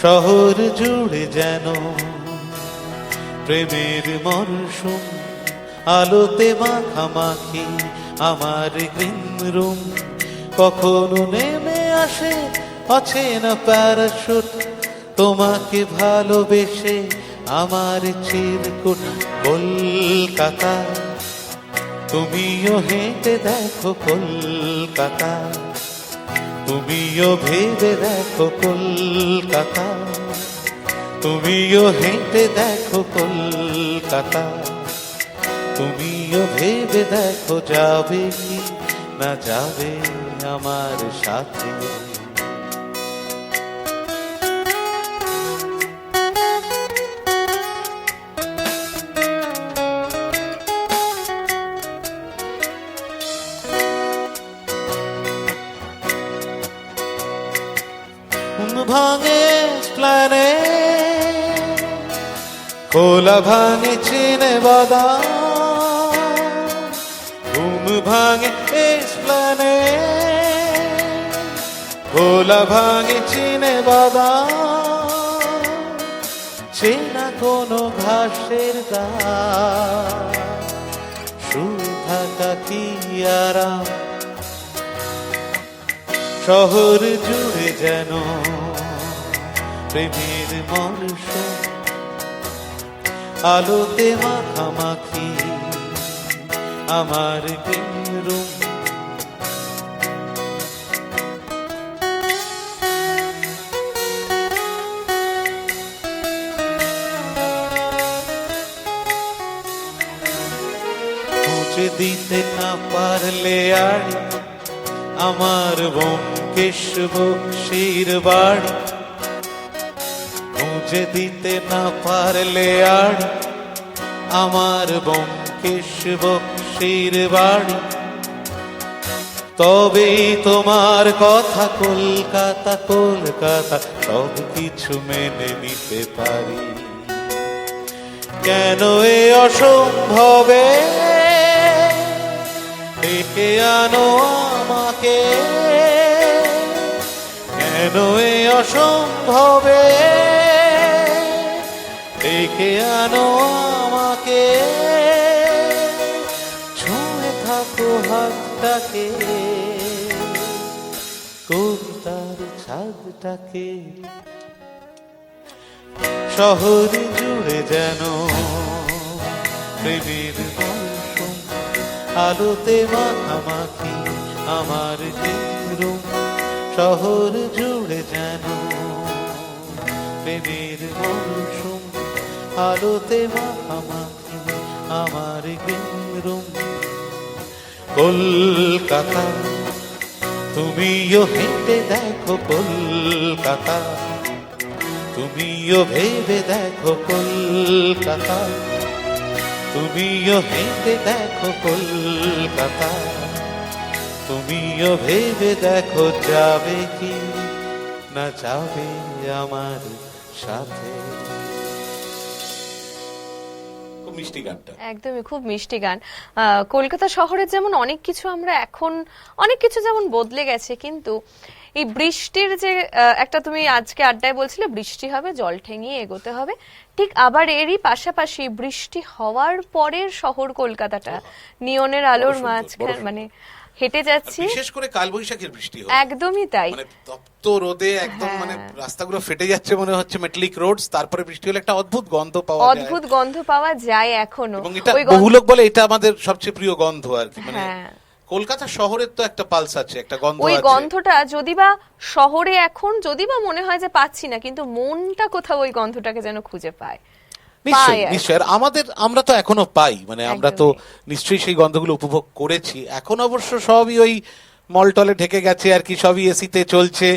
Speaker 2: শহর জুড়ে যেন প্রেমের মরশুম, আলোতে মাখামাখি আমার গ্রিন রুম। কখনো নেমে আসে অচেনা প্যারাশুট, তোমাকে ভালোবেসে আমার চিরকুট। কলকাতা তুমিও হেঁটে দেখো কলকাতা, তুমিও ভেবে দেখো কলকাতা, তুমিও হেঁটে দেখো কলকাতা, তুমিও ভেবে দেখো যাবে কি না যাবে আমার সাথে। ভাঙে প্ল্যানে খোলা ভাঙে চিনে বাদাম, ঘুম ভাঙে প্ল্যানে খোলা ভাঙে চিনে বাদাম। চেনা কোনো ঘাসের গা শুয়ে থাকা কি আরাম। শহর জুড়ে যেন প্রেমের মরশুম, আলোতে মাখামাখি আমার গ্রিন রুম। খুঁজে দিতে না পারলে আর আমার ব্যোমকেশ বক্সির বাড়ি, খুঁজে দিতে না পারলে আর আমার ব্যোমকেশ বক্সির বাড়ি, তবেই তোমার কথা কলকাতা কলকাতা সব কিছু মেনে নিতে পারি। কেন এ অসম্ভবে ডেকে আনো আমাকে, কেন এ অসম্ভবে ডেকে আনো আমাকে, ছুঁয়ে থাকো হাতটাকে কবিতার ছাদটাকে, শহর জুড়ে যেন প্রেমের মৌসুম, আলোতে মাখামাখি আমার রুম, শহর জুড়ে যেন প্রেমের মৌসুম, আলোতে মাখামাখি আমার রুম। কলকাতা তুমিও হেঁটে দেখো কলকাতা, তুমিও ভেবে দেখো কলকাতা, তুমিও হেঁটে দেখো কলকাতা, তুমিও ভেবে দেখো যাবে কি না যাবে আমার সাথে। খুব মিষ্টি গানটা,
Speaker 1: একদমই খুব মিষ্টি গান। কলকাতা শহরে যেমন অনেক কিছু আমরা এখন অনেক কিছু যেমন বদলে গেছে, কিন্তু এই বৃষ্টির যে একটা তুমি আজকে আড্ডায় বলছিলে বৃষ্টি হবে জল ঠেঙিয়ে এগোতে হবে, ঠিক আবার এরই পাশাপাশি বৃষ্টি হওয়ার পরের শহর কলকাতাটা নিয়নের আলোর মাঝখানে মানে হেঁটে যাচ্ছি,
Speaker 2: বিশেষ করে কালবৈশাখীর বৃষ্টি হয়
Speaker 1: একদমই তাই,
Speaker 2: মানে তপ্ত রোদে একদম মানে রাস্তাগুলো ফেটে যাচ্ছে মনে হচ্ছে মেটালিক রোডস, তারপরে বৃষ্টি হলে একটা অদ্ভুত গন্ধ পাওয়া যায়,
Speaker 1: অদ্ভুত গন্ধ পাওয়া যায় এখনো,
Speaker 2: এবং এটা বহু লোক বলে এটা আমাদের সবচেয়ে প্রিয় গন্ধ আর কি, মানে
Speaker 1: হ্যাঁ
Speaker 2: কলকাতা শহরের তো একটা পালস আছে, একটা গন্ধ
Speaker 1: ওই
Speaker 2: আছে।
Speaker 1: গন্ধটা যদিবা শহরে এখন যদিবা মনে হয় যে পাচ্ছি না, কিন্তু মনটা কোথাও ওই গন্ধটাকে যেন খুঁজে পায়।
Speaker 2: নিশ্চয়ই
Speaker 1: পাই আর কি।
Speaker 2: নিশ্চয়ই, আর আমরা তো এখনো পাই, মানে আমরা তো
Speaker 1: একদমই।
Speaker 2: নিশ্চয়ই সেই গন্ধগুলো উপভোগ করেছি। এখন অবশ্য সবই ওই মলটলে ঢেকে গেছে আর কি, সবই এসিতে চলছে।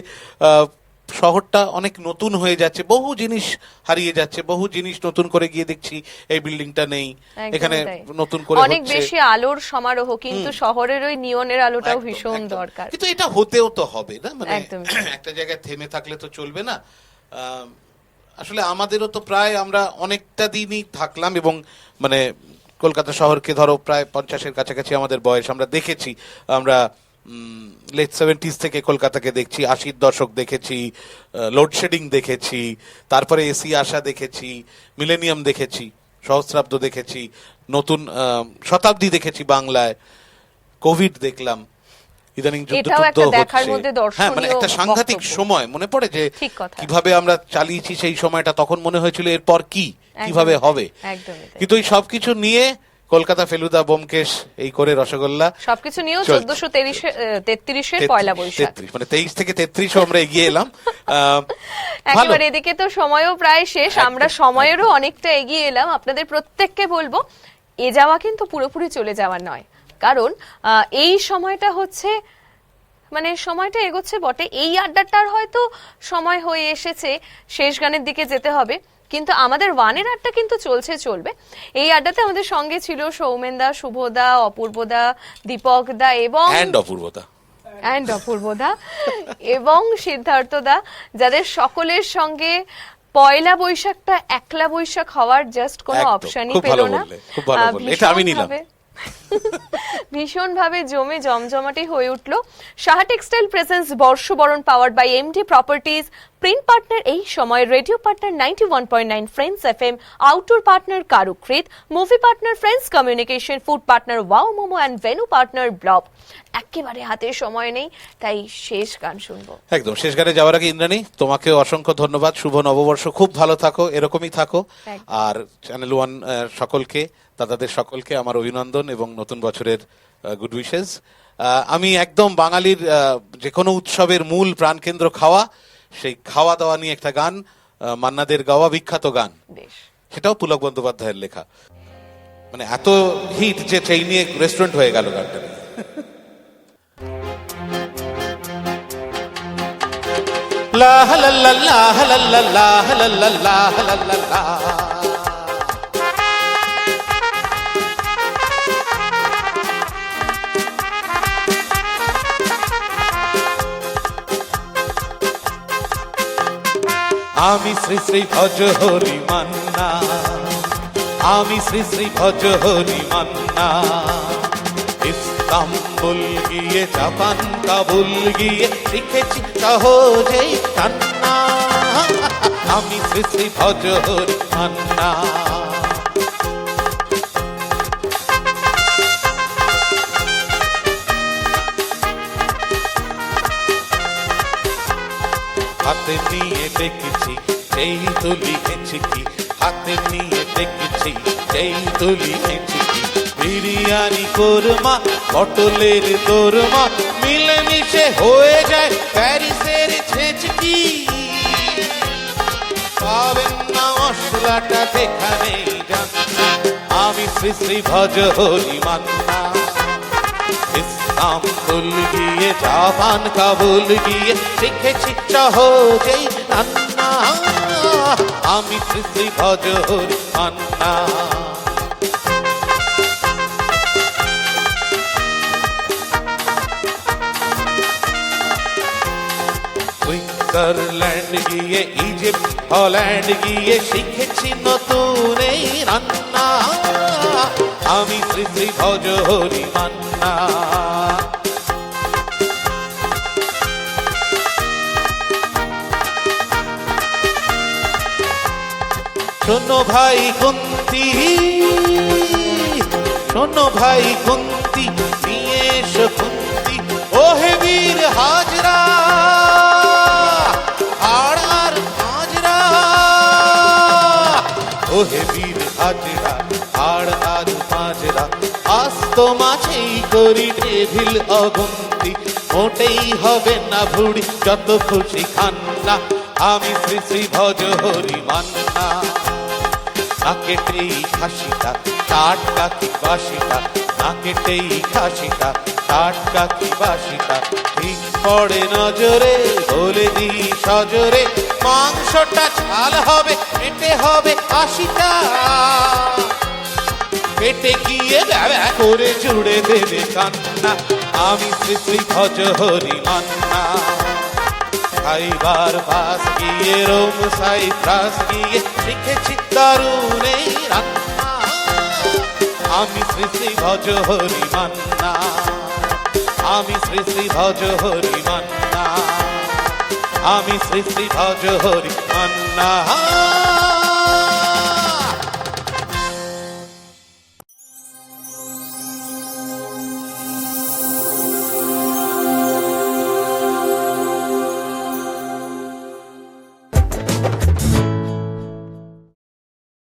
Speaker 2: শহরটা অনেক নতুন হয়ে যাচ্ছে, বহু জিনিস হারিয়ে যাচ্ছে, বহু জিনিস নতুন করে গিয়ে দেখছি এই বিল্ডিংটা নেই,
Speaker 1: একদমই
Speaker 2: এখানে
Speaker 1: তাই।
Speaker 2: নতুন করে
Speaker 1: অনেক
Speaker 2: হচ্ছে।
Speaker 1: বেশি আলোর সমারোহ, কিন্তু শহরের ওই নিয়নের আলোটাও
Speaker 2: একদম,
Speaker 1: ভীষণ
Speaker 2: একদম।
Speaker 1: দরকার।
Speaker 2: কিন্তু এটা হতেও তো হবে না, মানে
Speaker 1: একদমই।
Speaker 2: একটা জায়গায় থেমে থাকলে তো চলবে না। আসলে আমাদেরও তো প্রায় আমরা অনেকটা দিনই থাকলাম, এবং মানে কলকাতা শহরকে ধরো প্রায় 50-এর কাছাকাছি আমাদের বয়স, আমরা দেখেছি, আমরা লেট 70s থেকে কলকাতাকে দেখছি, 80-র দশক দেখেছি, লোডশেডিং দেখেছি, তারপরে এসি আসা দেখেছি, মিলেনিয়াম দেখেছি, সহস্রাব্দ দেখেছি, নতুন শতাব্দী দেখেছি বাংলায়, কোভিড দেখলাম, ইদানিং যুদ্ধ
Speaker 1: এটাও একটা
Speaker 2: টুদ্ধ
Speaker 1: দেখার
Speaker 2: হচ্ছে।
Speaker 1: মধ্যে
Speaker 2: হ্যাঁ, মানে একটা
Speaker 1: দর্শনীয়
Speaker 2: সাংঘাতিক
Speaker 1: বক্তব্য।
Speaker 2: সময় মনে পড়ে যে
Speaker 1: ঠিক কথা।
Speaker 2: কিভাবে আমরা চালিয়েছি সেই সময়টা, তখন মনে হয়েছিল এরপর কি কিভাবে
Speaker 1: একদমই
Speaker 2: হবে,
Speaker 1: একদমই তাই।
Speaker 2: কিন্তু এই সবকিছু নিয়ে কলকাতা, ফেলুদা, ব্যোমকেশ, এই করে রসগোল্লা
Speaker 1: সবকিছু নিয়েও
Speaker 2: চলছে।
Speaker 1: 1433-এর পয়লা বৈশাখ,
Speaker 2: 33 মানে 23 থেকে 33 আমরা এগিয়ে এলাম। ভালো।
Speaker 1: একেবারে এদিকে তো সময়ও প্রায় শেষ, আমরা সময়েরও অনেকটা এগিয়ে এলাম। আপনাদের প্রত্যেককে বলবো এ যাওয়া কিন্তু পুরোপুরি চলে যাওয়া নয়, কারণ এই সময়টা হচ্ছে মানে সময়টা এগোচ্ছে বটে, এই আড্ডাটার হয়তো সময় হয়ে এসেছে শেষ গানের দিকে যেতে হবে, কিন্তু আমাদের ওয়ানের আড্ডা কিন্তু চলবে। এই আড্ডাতে আমাদের সঙ্গে ছিল সৌমেনদা, শুভদা, অপূর্বদা, দীপকদা এবং
Speaker 2: অপূর্বতা
Speaker 1: অপূর্বদা এবং সিদ্ধার্থদা, যাদের সকলের সঙ্গে পয়লা বৈশাখটা একলা বৈশাখ হওয়ার জাস্ট কোনো
Speaker 2: একদম,
Speaker 1: অপশনই
Speaker 2: খুব
Speaker 1: পেল
Speaker 2: ভালো
Speaker 1: না।
Speaker 2: বললে, খুব ভালো বললে, এটা আমি নিলাম।
Speaker 1: ভীষণভাবে জমে জমজমাটি হয়ে উঠলো। সাহা টেক্সটাইল প্রেজেন্স বর্ষবরণ powered by MD properties, print partner এই সময়, radio partner 91.9 Friends FM, outdoor partner Karukrit, movie partner Friends communication, food partner Wow Momo and venue partner Blob. একেবারে হাতে সময় নেই, তাই শেষ গান শুনবো।
Speaker 2: একদম শেষ গানে যাওয়ার আগে ইন্দ্রাণী, তোমাকে অসংখ্য ধন্যবাদ, শুভ নববর্ষ, খুব ভালো থাকো, এরকমই থাকো। আর চ্যানেল ওয়ান সকলকে, দাদাদের সকলকে আমার অভিনন্দন এবং নতুন বছরের গুড উইশেস। আমি একদম বাঙালির যে কোনো উৎসবের মূল প্রাণকেন্দ্র খাওয়া, সেই খাওয়া দাওয়া নিয়ে একটা গান, মান্নাদের গাওয়া বিখ্যাত গান,
Speaker 1: বেশ,
Speaker 2: সেটাও পুলক বন্দ্যোপাধ্যায়ের লেখা। মানে এত হিট যে সেই নিয়ে রেস্টুরেন্ট হয়ে গেল গানটা নিয়ে। লা লা লা লা লা লা লা লা লা লা লা লা লা। আমি শ্রী শ্রী ভজ হরি মান্না, আমি শ্রী শ্রী ভজ হরি মান্না। ইস্তাম্বুল গিয়ে জাপান কাবুল গিয়ে শিখেছি সহজেই রান্না। আমি শ্রী শ্রী ভজ হরি মান্না। হাতে নিয়ে দেখেছি সেই তুলি হেঁচকি, হাতে নিয়ে দেখেছি সেই তুলি হেঁচকি। বিরিয়ানি কোরমা পটলের দোরমা মিলেমিশে হয়ে যায় প্যারিসের ছেচকি। পাবেন না মশলাটা যেখানেই যান, আমি শ্রী শ্রী ভজ হরি মান্না। ইস্তাম্বুল গিয়ে জাপান কাবুল গিয়ে শিখেছি সহজেই রান্না। আমি শ্রী শ্রী ভজ হরি মান্না। সুইজারল্যান্ড গিয়ে ইজিপ্ট হল্যান্ড গিয়ে শিখেছি নতুন এই রান্না। আমি শ্রী শ্রী ভজ হরি মান্না। শোনো ভাই কুন্তি, শোনো ভাই কুন্তি, নিয়ে এসো কুন্তি ও হে বীর হাজরা। হাড় আর হাজরা ও হে বীর হাজরা, হাড় আর হাজরা। আস্ত মাছেই করি টেবিল অগুন্তি, মোটেই হবে না ভুড়ি যত খুশি খান না। আমি শ্রী শ্রী ভজ হরি মান্না। না কেটেই খাসিটা টাটকা কি বাসিটা, না কেটেই খাসিটা টাটকা কি বাসিটা। ঠিক পড়ে নজরে বলে দিই সজরে, মাংসটা ঝাল হবে পেটে হবে ৮০টা। পেটে গিয়ে ব্যবয়া করে জুড়ে দেবে কান্না। আমি শ্রী শ্রী ভজ হরি মান্না। খাইবার বাস গিয়ে রোম সাইপ্রাস গিয়ে শিখেছি দারুণ এই রান্না। আমি শ্রী শ্রী ভজ হরি মান্না। আমি শ্রী শ্রী ভজ হরি মান্না। আমি শ্রী শ্রী ভজ হরি মান্না।